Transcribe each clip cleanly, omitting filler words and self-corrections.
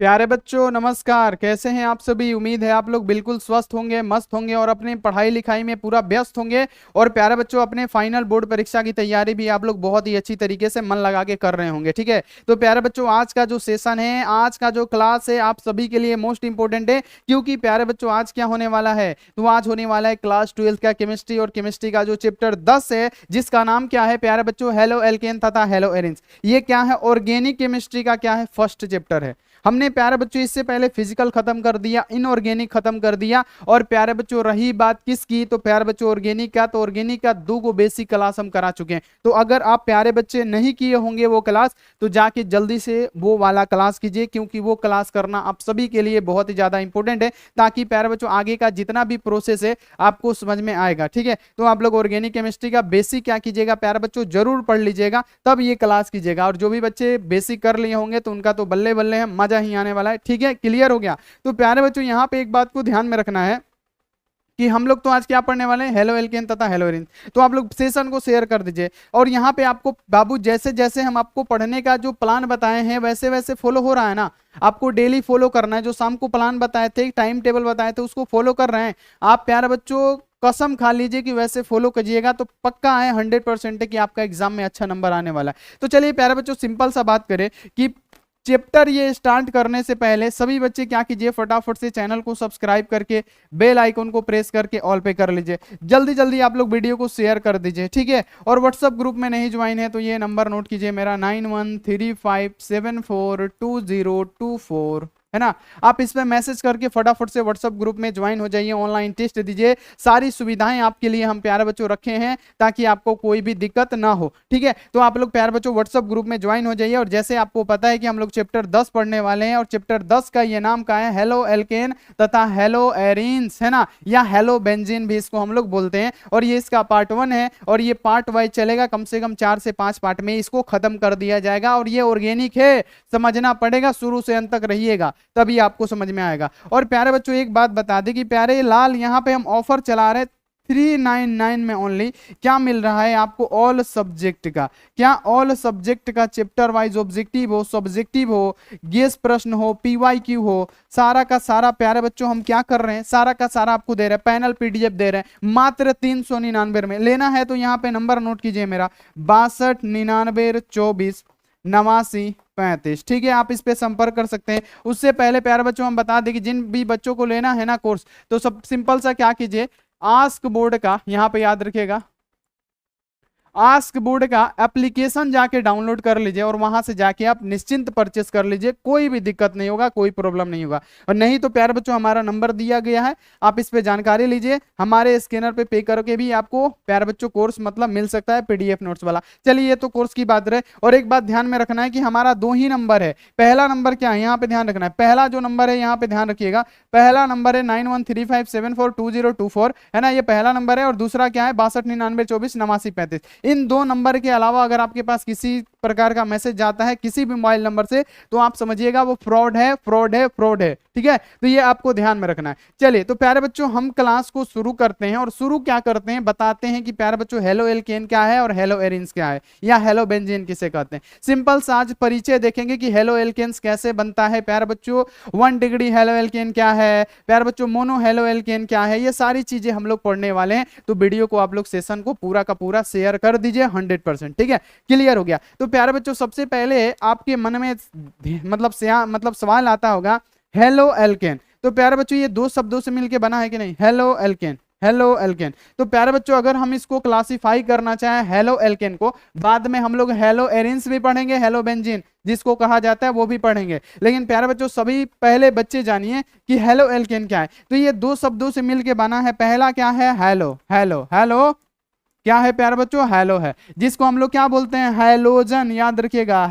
प्यारे बच्चों नमस्कार। कैसे हैं आप सभी। उम्मीद है आप लोग बिल्कुल स्वस्थ होंगे, मस्त होंगे और अपनी पढ़ाई लिखाई में पूरा व्यस्त होंगे। और प्यारे बच्चों अपने फाइनल बोर्ड परीक्षा की तैयारी भी आप लोग बहुत ही अच्छी तरीके से मन लगा के कर रहे होंगे। ठीक है, तो प्यारे बच्चों आज का जो सेशन है, आज का जो क्लास है आप सभी के लिए मोस्ट इंपॉर्टेंट है। क्योंकि प्यारे बच्चों आज क्या होने वाला है, तो आज होने वाला है क्लास 12 का केमिस्ट्री और केमिस्ट्री का जो चैप्टर 10 है, जिसका नाम क्या है प्यारे बच्चों, हेलो एल्केन तथा हेलो एरिन्स। ये क्या है, ऑर्गेनिक केमिस्ट्री का क्या है, फर्स्ट चैप्टर है। हमने प्यारे बच्चों इससे पहले फिजिकल खत्म कर दिया, इनऑर्गेनिक खत्म कर दिया। और प्यारे बच्चों रही बात किसकी, तो प्यारे बच्चों ऑर्गेनिक का, तो ऑर्गेनिक का 2 बेसिक क्लास हम करा चुके हैं। तो अगर आप प्यारे बच्चे नहीं किए होंगे वो क्लास, तो जाके जल्दी से वो वाला क्लास कीजिए, क्योंकि वो क्लास करना आप सभी के लिए बहुत ही ज्यादा इंपॉर्टेंट है, ताकि प्यारे बच्चों आगे का जितना भी प्रोसेस है आपको समझ में आएगा। ठीक है, तो आप लोग ऑर्गेनिक केमिस्ट्री का बेसिक क्या कीजिएगा प्यारे बच्चों, जरूर पढ़ लीजिएगा, तब ये क्लास कीजिएगा। और जो भी बच्चे बेसिक कर लिए होंगे तो उनका तो बल्ले बल्ले है, मजा ही आने वाला है। ठीक है, क्लियर हो गया। तो प्यारे बच्चों यहाँ पे एक बात को ध्यान में रखना है कि हम लोग तो आज क्या पढ़ने वाले हैं, हेलो एल्केन तथा हेलो एरिन। तो आप लोग सेशन को शेयर कर दीजिए। और यहाँ पे आपको बाबू जैसे जैसे हम आपको पढ़ने का जो प्लान बताए हैं वैसे वैसे फॉलो हो रहा है ना। आपको डेली फॉलो करना है, जो शाम को प्लान बताए थे, टाइम टेबल बताए थे, उसको फॉलो कर रहे हैं आप प्यारे बच्चों। कसम खा लीजिए कि वैसे फॉलो करिएगा तो पक्का है, 100% है कि आपका एग्जाम में अच्छा नंबर आने वाला है। तो चलिए प्यारे बच्चों सिंपल सा बात करें कि चैप्टर ये स्टार्ट करने से पहले सभी बच्चे क्या कीजिए, फटाफट से चैनल को सब्सक्राइब करके बेल आइकन को प्रेस करके ऑल पे कर लीजिए। जल्दी जल्दी आप लोग वीडियो को शेयर कर दीजिए। ठीक है, और व्हाट्सएप ग्रुप में नहीं ज्वाइन है तो ये नंबर नोट कीजिए मेरा 9135742024, है ना। आप इस पे मैसेज करके फटाफट से व्हाट्सएप ग्रुप में ज्वाइन हो जाइए, ऑनलाइन टेस्ट दीजिए। सारी सुविधाएं आपके लिए हम प्यारे बच्चों रखे हैं, ताकि आपको कोई भी दिक्कत ना हो। ठीक है, तो आप लोग प्यारे बच्चों व्हाट्सएप ग्रुप में ज्वाइन हो जाइए। और जैसे आपको पता है कि हम लोग चैप्टर 10 पढ़ने वाले हैं, और चैप्टर 10 का ये नाम का है हेलो एल्केन तथा हेलो एरिन्स, है ना, या हेलो बेंजीन भी इसको हम लोग बोलते हैं। और ये इसका पार्ट 1 है, और ये पार्ट वाइज चलेगा, कम से कम 4 से 5 पार्ट में इसको खत्म कर दिया जाएगा। और ये ऑर्गेनिक है, समझना पड़ेगा, शुरू से अंत तक रहिएगा तभी आपको समझ में आएगा। और प्यारे बच्चों एक बात बता दें कि प्यारे लाल यहाँ पे हम ऑफर चला रहे 399 में ओनली। क्या मिल रहा है आपको, ऑल सब्जेक्ट का। क्या, ऑल सब्जेक्ट का चैप्टर वाइज ऑब्जेक्टिव हो, सब्जेक्टिव हो, गेस प्रश्न हो, पीवाईक्यू हो, सारा का सारा प्यारे बच्चों हम क्या कर रहे हैं, सारा का सारा आपको दे रहे हैं, पैनल पीडीएफ दे रहे हैं मात्र 399 में। लेना है तो यहाँ पे नंबर नोट कीजिए मेरा 6299248935। ठीक है, आप इस पे संपर्क कर सकते हैं। उससे पहले प्यारे बच्चों हम बता दें कि जिन भी बच्चों को लेना है ना कोर्स, तो सब सिंपल सा क्या कीजिए, आस्क बोर्ड का यहां पे याद रखिएगा, आस्क बोर्ड का एप्लीकेशन जाके डाउनलोड कर लीजिए, और वहां से जाके आप निश्चिंत परचेस कर लीजिए। कोई भी दिक्कत नहीं होगा, कोई प्रॉब्लम नहीं होगा। और नहीं तो प्यारे बच्चों हमारा नंबर दिया गया है, आप इस पे जानकारी लीजिए, हमारे स्कैनर पे करके भी आपको प्यारे बच्चों कोर्स मतलब मिल सकता है, पीडीएफ नोट्स वाला। चलिए ये तो कोर्स की बात रहे। और एक बात ध्यान में रखना है कि हमारा 2 ही नंबर है। पहला नंबर क्या है यहाँ पे ध्यान रखना है, पहला जो नंबर है यहाँ पे ध्यान रखिएगा, पहला नंबर है 9135742024, है ना, ये पहला नंबर है। और दूसरा क्या है 6299248935। इन 2 नंबर के अलावा अगर आपके पास किसी प्रकार का मैसेज जाता है किसी भी मोबाइल नंबर से, तो आप समझिएगा वो फ्रॉड है, फ्रॉड है, फ्रॉड है। ठीक है, तो ये आपको ध्यान में रखना है। चलिए तो प्यारे बच्चों हम क्लास को शुरू करते हैं, और शुरू क्या करते हैं बताते हैं कि प्यारे बच्चों हेलो एल्केन क्या है और हेलो एरिन्स क्या है, या हेलो बेंजीन किसे कहते हैं। सिंपल सा आज परिचय देखेंगे कि हेलो एल्केन्स कैसे बनता है प्यारे बच्चों, 1 डिग्री हेलो एल्केन क्या है प्यारे बच्चों, मोनो हेलो एल्केन क्या है, ये सारी चीजें हम लोग पढ़ने वाले हैं। तो वीडियो को आप लोग सेशन को पूरा का पूरा शेयर कर दीजिए 100%। ठीक है, क्लियर हो गया। तो प्यारे बच्चों सबसे पहले आपके मन में मतलब सवाल आता होगा हेलो एल्केन। तो प्यारे बच्चों ये 2 शब्दों से मिलके बना है कि नहीं, हेलो एल्केन, हेलो एल्केन। तो प्यारे बच्चों अगर हम इसको क्लासिफाई करना चाहें हेलो एल्केन को, बाद में हम लोग हेलो एरिन्स भी पढ़ेंगे, हेलो बेंजीन जिसको कहा जाता है वो भी पढ़ेंगे। लेकिन प्यारे बच्चों सभी पहले बच्चे जानिए कि हेलो एल्केन क्या है। तो ये 2 शब्दों से मिलके बना है। पहला क्या है, हेलो, हेलो, हेलो क्या है प्यारे बच्चों, हेलो है, जिसको हम लोग क्या बोलते हैं, हैलोजन। याद रखिएगा,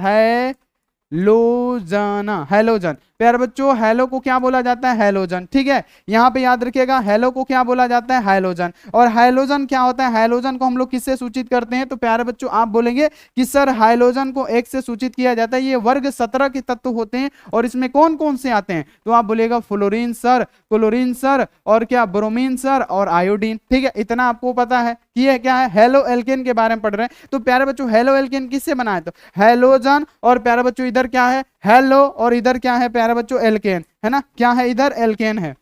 हैलोजन, हैलोजन। प्यारे बच्चों हेलो को क्या बोला जाता है, हैलोजन। ठीक है, यहाँ पे याद रखिएगा हेलो को क्या बोला जाता है, हैलोजन। और हैलोजन क्या होता है, हैलोजन को हम लोग किससे सूचित करते हैं, तो प्यारे बच्चों आप बोलेंगे कि सर हैलोजन को एक से सूचित किया जाता है, ये वर्ग 17 के तत्व होते हैं। और इसमें कौन कौन से आते हैं, तो आप बोलेगा फ्लोरीन सर, क्लोरीन सर, और क्या ब्रोमीन सर, और आयोडीन। ठीक है, इतना आपको पता है कि ये क्या है, हेलो एल्केन के बारे में पढ़ रहे हैं। तो प्यारे बच्चों हेलो एल्केन किससे बना है, तो हैलोजन। और प्यारे बच्चों इधर क्या है, हेलो, और इधर क्या है प्यारे बच्चों, एल्केन है ना, क्या है इधर, एल्केन है।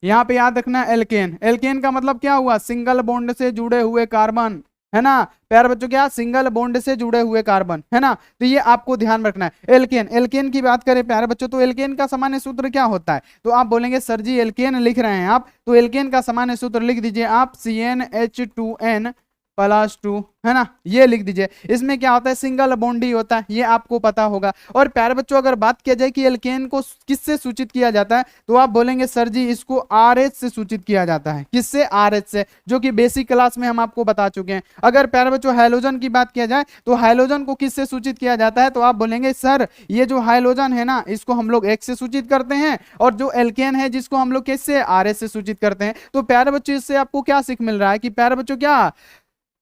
यहाँ पे याद रखना एल्केन, एल्केन का मतलब क्या हुआ, सिंगल बॉन्ड से जुड़े हुए कार्बन, है ना प्यारे बच्चों, क्या सिंगल बॉन्ड से जुड़े हुए कार्बन, है ना। तो ये आपको ध्यान में रखना है। एल्केन, एल्केन की बात करें प्यारे बच्चों, तो एल्केन का सामान्य सूत्र क्या होता है, तो आप बोलेंगे सर जी एल्केन लिख रहे हैं आप, तो एल्केन का सामान्य सूत्र लिख दीजिए आप, CnH2n +2, है ना, ये लिख दीजिए। इसमें क्या होता है, सिंगल बॉन्ड ही होता है, ये आपको पता होगा। और प्यारे बच्चों अगर बात किया जाए कि एल्केन को किससे सूचित किया जाता है, तो आप बोलेंगे सर जी इसको RH से सूचित किया जाता है। किससे, RH से, जो कि बेसिक क्लास में हम आपको बता चुके हैं। अगर प्यारे बच्चों हाइड्रोजन की बात किया जाए, तो हाइड्रोजन को किससे सूचित किया जाता है, तो आप बोलेंगे सर ये जो हाइड्रोजन है ना, इसको हम लोग X से सूचित करते हैं, और जो एल्केन है जिसको हम लोग किससे, RH से सूचित करते हैं। तो प्यारे बच्चों इससे आपको क्या सीख मिल रहा है कि प्यारे बच्चों क्या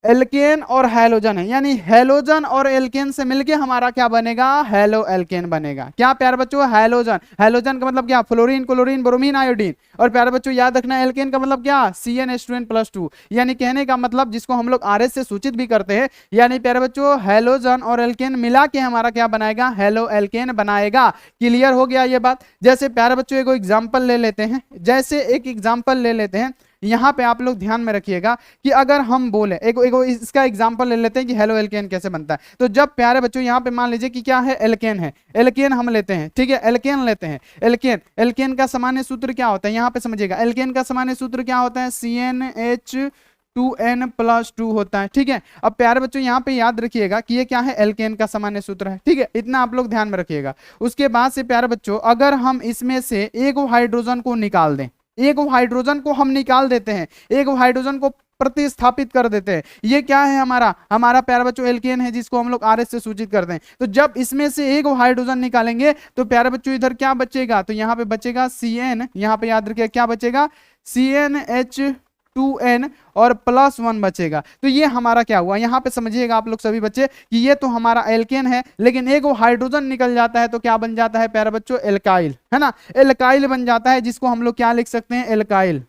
एल्केन और हैलोजन है, यानी हैलोजन और एल्केन से मिलके हमारा क्या बनेगा, हेलो एल्केन बनेगा। क्या प्यारे बच्चों, हैलोजन, हैलोजन का मतलब क्या, फ्लोरीन, क्लोरीन, ब्रोमीन, आयोडीन। और प्यारे बच्चों याद रखना एल्केन का मतलब क्या, CnH2n+2, यानी कहने का मतलब जिसको हम लोग RH से सूचित भी करते हैं, यानी प्यारे बच्चों हैलोजन और एल्केन मिला के हमारा क्या बनाएगा, हेलो एल्केन बनाएगा। क्लियर हो गया ये बात। जैसे प्यारे बच्चों एक एग्जाम्पल ले लेते हैं, जैसे एक एग्जाम्पल ले लेते हैं, यहां पे आप लोग ध्यान में रखिएगा कि अगर हम बोले इसका एग्जांपल ले लेते हैं कि हेलो एल्केन कैसे बनता है। तो जब प्यारे बच्चों यहां पे मान लीजिए कि क्या है, एल्केन है, एल्केन हम लेते हैं, ठीक है, एल्केन लेते हैं, एल्केन, एल्केन का सामान्य सूत्र क्या होता है, यहां पे समझिएगा, एल्केन का सामान्य सूत्र क्या होता है, CnH2n+2 होता है, ठीक है। अब प्यारे बच्चों यहाँ पे याद रखिएगा कि ये क्या है, एल्केन का सामान्य सूत्र है, ठीक है, इतना आप लोग ध्यान में रखिएगा। उसके बाद से प्यारे बच्चों अगर हम इसमें से एक हाइड्रोजन को निकाल दें, एक हाइड्रोजन को हम निकाल देते हैं, एक हाइड्रोजन को प्रतिस्थापित कर देते हैं, ये क्या है हमारा, हमारा प्यारे बच्चों एल्केन है जिसको हम लोग RH से सूचित करते हैं। तो जब इसमें से एक हाइड्रोजन निकालेंगे तो प्यारे बच्चों इधर क्या बचेगा, तो यहाँ पे बचेगा CN, यहाँ पे याद रखिए क्या बचेगा, CnH2n और +1 बचेगा। तो ये हमारा क्या हुआ, यहाँ पे समझिएगा आप लोग सभी बच्चे कि ये तो हमारा एल्केन है, लेकिन एक हाइड्रोजन निकल जाता है तो क्या बन जाता है प्यारे बच्चों, एल्काइल, है ना, एल्काइल बन जाता है, जिसको हम लोग क्या लिख सकते हैं, एल्काइल।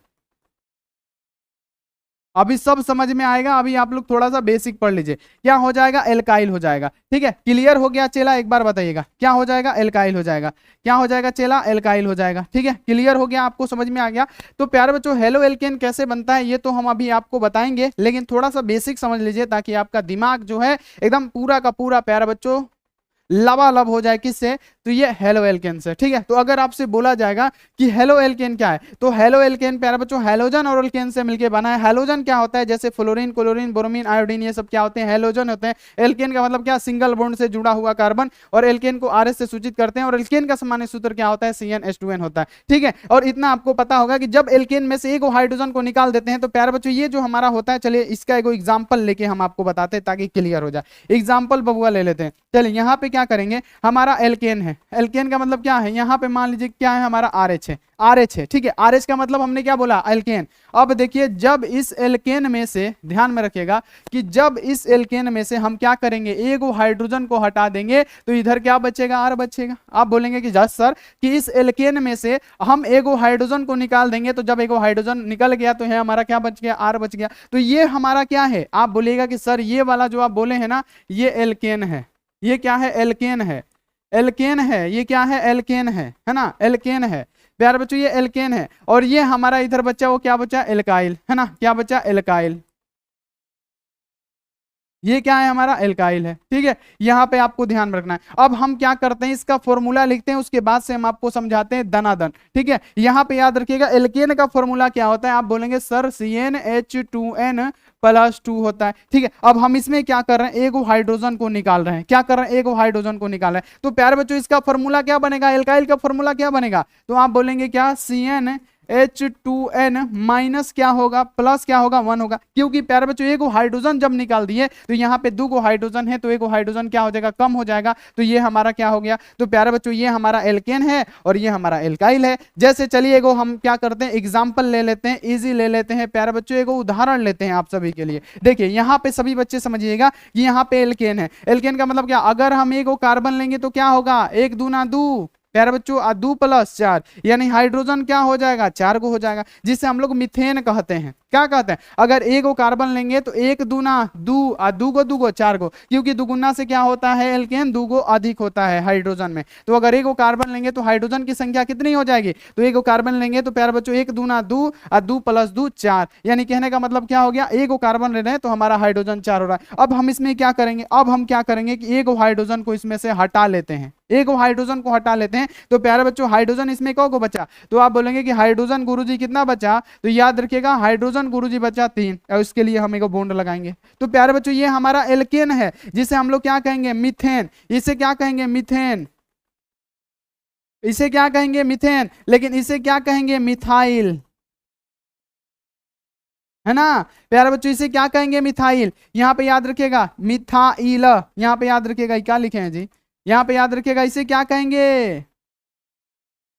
अभी सब समझ में आएगा, अभी आप लोग थोड़ा सा बेसिक पढ़ लीजिए, क्या हो जाएगा, एल्काइल हो जाएगा, ठीक है। क्लियर हो गया चेला, एक बार बताइएगा क्या हो जाएगा, एल्काइल हो जाएगा, क्या हो जाएगा चेला, एल्काइल हो जाएगा, ठीक है। क्लियर हो गया, आपको समझ में आ गया। तो प्यारे बच्चों हेलो एल्केन कैसे बनता है ये तो हम अभी आपको बताएंगे, लेकिन थोड़ा सा बेसिक समझ लीजिए ताकि आपका दिमाग जो है एकदम पूरा का पूरा प्यारे बच्चों लबालब हो जाए, किससे, तो ये हेलो एल्केन से, ठीक है। तो अगर आपसे बोला जाएगा कि हेलो एल्केन क्या है, तो हेलो एल्केन प्यारे बच्चों हैलोजन और एल्केन से मिलकर बना है। हैलोजन क्या होता है, जैसे फ्लोरीन, क्लोरीन, ब्रोमीन, आयोडीन, ये सब क्या होते हैं, हैलोजन होते हैं। एल्केन का मतलब क्या, सिंगल बॉन्ड से जुड़ा हुआ कार्बन, और एल्केन को RH से सूचित करते हैं, और एल्केन का सामान्य सूत्र क्या होता है, CnH2n होता है, ठीक है। और इतना आपको पता होगा कि जब एल्केन में से एक हाइड्रोजन को निकाल देते हैं तो प्यारे बच्चों ये जो हमारा होता है, चलिए इसका एक एग्जाम्पल लेके हम आपको बताते हैं ताकि क्लियर हो जाए। एग्जाम्पल बबुआ ले लेते हैं, चलिए यहाँ पे क्या करेंगे, हमारा एल्केन है, एल्केन का मतलब क्या है, यहाँ पे मान लीजिए क्या है, हमारा RH है, RH है, ठीक है। RH का मतलब हमने क्या बोला, एल्केन। अब देखिए जब इस एल्केन में से, ध्यान में रखिएगा कि जब इस एल्केन में से हम क्या करेंगे, एक हाइड्रोजन को हटा देंगे तो इधर क्या बचेगा, R बचेगा। आप बोलेंगे कि जज सर कि इस एल्केन में से हम एक हाइड्रोजन को निकाल देंगे, तो जब एक हाइड्रोजन निकल गया तो है हमारा क्या बच गया, R बच गया। तो ये हमारा क्या है, आप बोलेगा कि सर ये वाला जो आप बोले हैं ना, ये एल्केन है, ये क्या है, एल्केन है, एल्केन है, ये क्या है, एल्केन है ना, एल्केन है प्यारे बच्चों, ये एल्केन है। और ये हमारा इधर बच्चा वो क्या बचा, एल्काइल, है ना, क्या बचा, एल्काइल, ये क्या है हमारा, एल्काइल है, ठीक है। यहां पे आपको ध्यान में रखना है। अब हम क्या करते हैं, इसका फॉर्मूला लिखते हैं, उसके बाद से हम आपको समझाते हैं दनादन, ठीक है। यहां पे याद रखिएगा एल्केन का फॉर्मूला क्या होता है, आप बोलेंगे सर CnH2n+2 होता है, ठीक है। अब हम इसमें क्या कर रहे हैं, एक हाइड्रोजन को निकाल रहे हैं, क्या कर रहे हैं, एक हाइड्रोजन को निकाल रहे हैं। तो प्यारे बच्चों इसका फॉर्मूला क्या बनेगा, एल्काइल का फॉर्मूला क्या बनेगा, तो आप बोलेंगे क्या, CnH2n माइनस क्या होगा, प्लस क्या होगा, 1 होगा। क्योंकि प्यारे बच्चों एक हाइड्रोजन जब निकाल दिए तो यहाँ पे 2 हाइड्रोजन है, तो एक हाइड्रोजन क्या हो जाएगा, कम हो जाएगा, तो ये हमारा क्या हो गया। तो प्यारे बच्चों ये हमारा एल्केन है और ये हमारा एल्काइल है। जैसे चलिए एगो हम क्या करते हैं, एग्जाम्पल ले लेते हैं, इजी ले लेते हैं प्यारे बच्चों, एगो उदाहरण लेते हैं आप सभी के लिए। देखिए यहाँ पे सभी बच्चे समझिएगा कि यहाँ पे एल्केन है, एल्केन का मतलब क्या, अगर हम एक कार्बन लेंगे तो क्या होगा, 1 दूना 2, प्यारे बच्चों 2 + 4 यानी हाइड्रोजन क्या हो जाएगा, 4 गो हो जाएगा, जिसे हम लोग मीथेन कहते हैं। क्या कहते हैं, अगर एक गो कार्बन लेंगे तो 1 दूना 2 2 गो 2 गो 4 गो, क्योंकि दुगुना से क्या होता है एल्केन, 2 गो अधिक होता है हाइड्रोजन में। तो अगर एक गो कार्बन लेंगे तो हाइड्रोजन की संख्या कितनी हो जाएगी, तो एक गो कार्बन लेंगे तो प्यारे बच्चों 1 दूना 2 और 2 + 2 4, यानी कहने का मतलब क्या हो गया, एक गो कार्बन ले रहे हैं तो हमारा हाइड्रोजन 4 हो रहा है। अब हम इसमें क्या करेंगे, अब हम क्या करेंगे कि एक हाइड्रोजन को इसमें से हटा लेते हैं, एक हाइड्रोजन को हटा लेते हैं। तो प्यारे बच्चों हाइड्रोजन इसमें कौ को बचा, तो आप बोलेंगे कि हाइड्रोजन गुरुजी कितना बचा, तो याद रखिएगा हाइड्रोजन गुरुजी बचा 3, और इसके लिए हम एक बॉन्ड लगाएंगे। तो प्यारे बच्चों ये हमारा एल्केन है, जिसे हम लोग क्या कहेंगे, मीथेन। इसे क्या कहेंगे, मीथेन। इसे क्या कहेंगे, मीथेन। लेकिन इसे क्या कहेंगे, मिथाइल, है ना प्यारे बच्चों, इसे क्या कहेंगे, मिथाइल। यहाँ पे याद रखिएगा मिथाइल, यहाँ पे याद रखिएगा क्या लिखे हैं जी, यहाँ पे याद रखिएगा इसे क्या कहेंगे,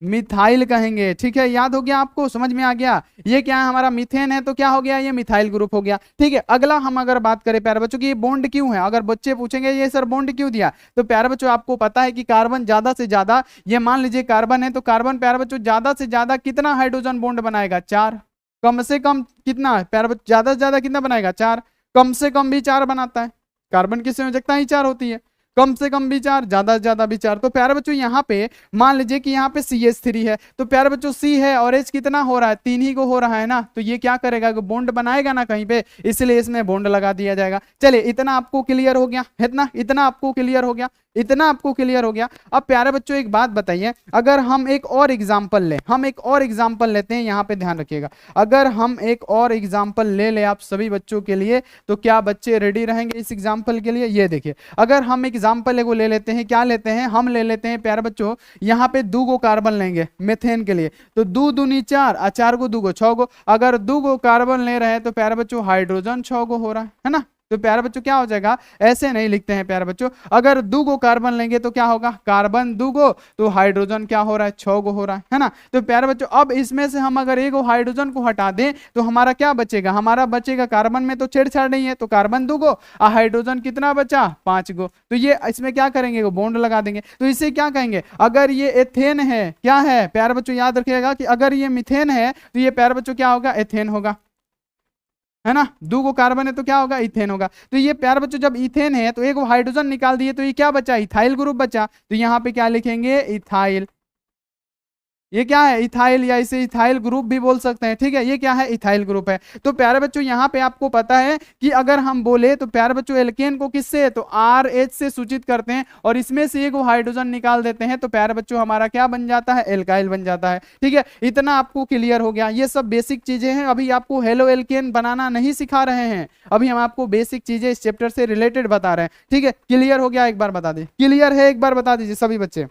मिथाइल कहेंगे। ठीक है, याद हो गया आपको, समझ में आ गया। ये क्या है, हमारा मीथेन है तो क्या हो गया, ये मिथाइल ग्रुप हो गया। ठीक है, अगला हम अगर बात करें प्यारे बच्चों की ये बॉन्ड क्यों है, अगर बच्चे पूछेंगे ये सर बॉन्ड क्यों दिया, तो प्यारे बच्चों आपको पता है कि कार्बन ज्यादा से ज्यादा, ये मान लीजिए कार्बन है तो कार्बन प्यारे बच्चों ज्यादा से ज्यादा कितना हाइड्रोजन बॉन्ड बनाएगा, 4। कम से कम कितना प्यारे बच्चों, ज्यादा से ज्यादा कितना बनाएगा, 4। कम से कम भी 4 बनाता है, कार्बन की संयोजकता ही 4 होती है, कम से कम भी 4, ज्यादा से ज्यादा भी 4। तो प्यारे बच्चों यहाँ पे मान लीजिए कि यहाँ पे CH3 है, तो प्यारे बच्चों C है और H कितना हो रहा है, 3 ही को हो रहा है ना, तो ये क्या करेगा, बॉन्ड बनाएगा ना कहीं पे, इसलिए इसमें बॉन्ड लगा दिया जाएगा। चलिए इतना आपको क्लियर हो गया, इतना आपको क्लियर हो गया, इतना आपको क्लियर हो गया। अब प्यारे बच्चों एक बात बताइए, अगर हम एक और एग्जाम्पल लें, हम एक और एग्जाम्पल लेते हैं, यहाँ पे ध्यान रखिएगा, अगर हम एक और एग्जाम्पल ले आप सभी बच्चों के लिए, तो क्या बच्चे रेडी रहेंगे इस एग्जाम्पल के लिए। ये देखिए, अगर हम एग्जाम्पल एगो ले लेते हैं, क्या लेते हैं, हम ले लेते हैं प्यारे बच्चों, यहाँ पे 2 गो कार्बन लेंगे मेथेन के लिए, तो 2 दूनी 4 और 4 गो 2 गो 6 गो। अगर 2 गो कार्बन ले रहे हैं तो प्यारे बच्चों हाइड्रोजन 6 गो हो रहा है ना। तो प्यारे बच्चों क्या हो जाएगा, ऐसे नहीं लिखते हैं प्यारे बच्चों, अगर 2 गो कार्बन लेंगे तो क्या होगा, कार्बन 2 गो, तो हाइड्रोजन क्या हो रहा है, 6 गो हो रहा है ना। तो प्यारे बच्चों अब इसमें से हम अगर एक हाइड्रोजन को हटा दें तो हमारा क्या बचेगा, हमारा बचेगा, कार्बन में तो छेड़छाड़ नहीं है, तो कार्बन 2 गो और हाइड्रोजन कितना बचा, 5 गो। तो ये इसमें क्या करेंगे, बॉन्ड लगा देंगे। तो इसे क्या कहेंगे, अगर ये एथेन है, क्या है प्यारे बच्चों, याद रखिएगा कि अगर ये मिथेन है तो ये प्यारे बच्चों क्या होगा, एथेन होगा, है ना। 2 गो कार्बन है तो क्या होगा, इथेन होगा। तो ये प्यारे बच्चों जब इथेन है तो एक हाइड्रोजन निकाल दिए तो ये क्या बचा, इथाइल ग्रुप बचा। तो यहाँ पे क्या लिखेंगे, इथाइल। ये क्या है, इथाइल, या इसे इथाइल ग्रुप भी बोल सकते हैं। ठीक है, ये क्या है, इथाइल ग्रुप है। तो प्यारे बच्चों यहाँ पे आपको पता है कि अगर हम बोले तो प्यारे बच्चों एल्केन को किससे, तो RH से सूचित करते हैं, और इसमें से एक हाइड्रोजन निकाल देते हैं तो प्यारे बच्चों हमारा क्या बन जाता है, एल्काइल बन जाता है। ठीक है, इतना आपको क्लियर हो गया। ये सब बेसिक चीजें हैं, अभी आपको हेलो एल्केन बनाना नहीं सिखा रहे हैं, अभी हम आपको बेसिक चीजें इस चैप्टर से रिलेटेड बता रहे हैं। ठीक है, क्लियर हो गया, एक बार बता दीजिए, क्लियर है एक बार बता दीजिए सभी बच्चे।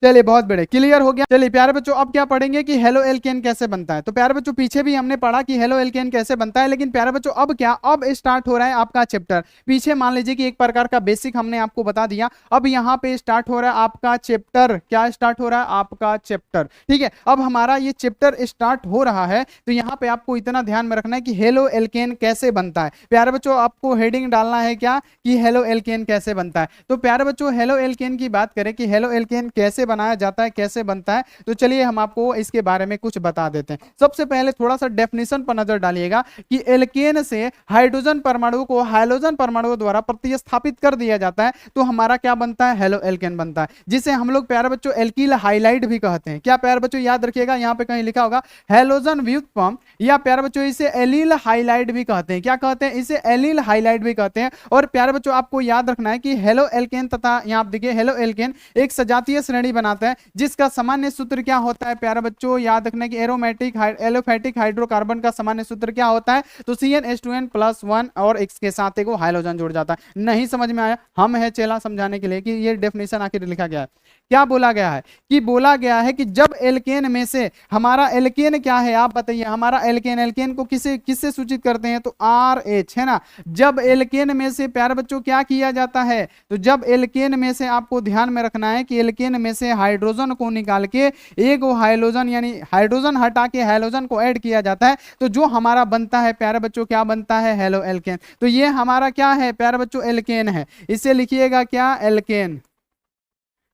चलिए बहुत बड़े, क्लियर हो गया। चलिए प्यारे बच्चों अब क्या पढ़ेंगे कि हेलो एल्केन कैसे बनता है। तो प्यारे बच्चों पीछे भी हमने पढ़ा कि हेलो एल्केन कैसे बनता है, लेकिन प्यारे बच्चों अब क्या, अब स्टार्ट हो रहा है आपका चैप्टर। पीछे मान लीजिए कि एक प्रकार का बेसिक हमने आपको बता दिया, अब यहाँ पे स्टार्ट हो रहा है आपका चैप्टर। क्या स्टार्ट हो रहा है, आपका चैप्टर। ठीक है, अब हमारा ये चैप्टर स्टार्ट हो रहा है, तो यहाँ पे आपको इतना ध्यान में रखना है कि हेलो एल्केन कैसे बनता है। प्यारे बच्चों आपको हेडिंग डालना है क्या, कि हेलो एल्केन कैसे बनता है। तो प्यारे बच्चों हेलो एल्केन की बात करें कि हेलो एल्केन कैसे बनाया जाता है, कैसे बनता है, तो चलिए हम आपको इसके बारे में कुछ बता देते हैं। सबसे पहले थोड़ा सा डेफिनेशन पर नजर डालिएगा कि एल्केन से हाइड्रोजन परमाणु को हाइड्रोजन परमाणु द्वारा प्रतिस्थापित कर दिया जाता है तो हमारा क्या बनता है, हेलो एल्केन बनता है, जिसे हम लोग प्यारे बच्चों एल्कील हाइलाइड भी कहते हैं। क्या प्यारे बच्चों याद रखिएगा, यहाँ पे कहीं लिखा होगा हैलोजन व्युत्पम, या प्यारे बच्चों इसे एलील हाइलाइड भी कहते हैं। क्या कहते हैं, इसे एलील हाइलाइड भी कहते हैं। और प्यारे बच्चों आपको याद रखना है कि हेलो एल्केन तथा यहाँ देखिए हेलो एल्केन एक सजातीय श्रेणी बनाता है, जिसका सामान्य सूत्र क्या होता है प्यारे बच्चों, याद रखना कि एरोमेटिक एलोफेटिक हाइड्रोकार्बन का सामान्य सूत्र क्या होता है, तो CnH2n+1 और इसके साथ एक हाइड्रोजन जुड़ जाता है। नहीं समझ में आया, हम है चेला समझाने के लिए कि ये डेफिनेशन आखिर लिखा गया है। क्या बोला गया है, कि बोला गया है कि जब एल्केन में से हमारा एल्केन क्या है, आप बताइए, हमारा एल्केन, एल्केन को किसे किससे सूचित करते हैं, तो RH, है ना। जब एल्केन में से प्यारे बच्चों क्या किया जाता है, तो जब एल्केन में से आपको ध्यान में रखना है कि एल्केन में से हाइड्रोजन को निकाल के एक हाइड्रोजन, यानी हाइड्रोजन हटा के हाइड्रोजन को ऐड किया जाता है, तो जो हमारा बनता है प्यारे बच्चों, क्या बनता है, हेलो एल्केन। तो ये हमारा क्या है प्यारे बच्चों, एल्केन है। इसे लिखिएगा क्या, एल्केन।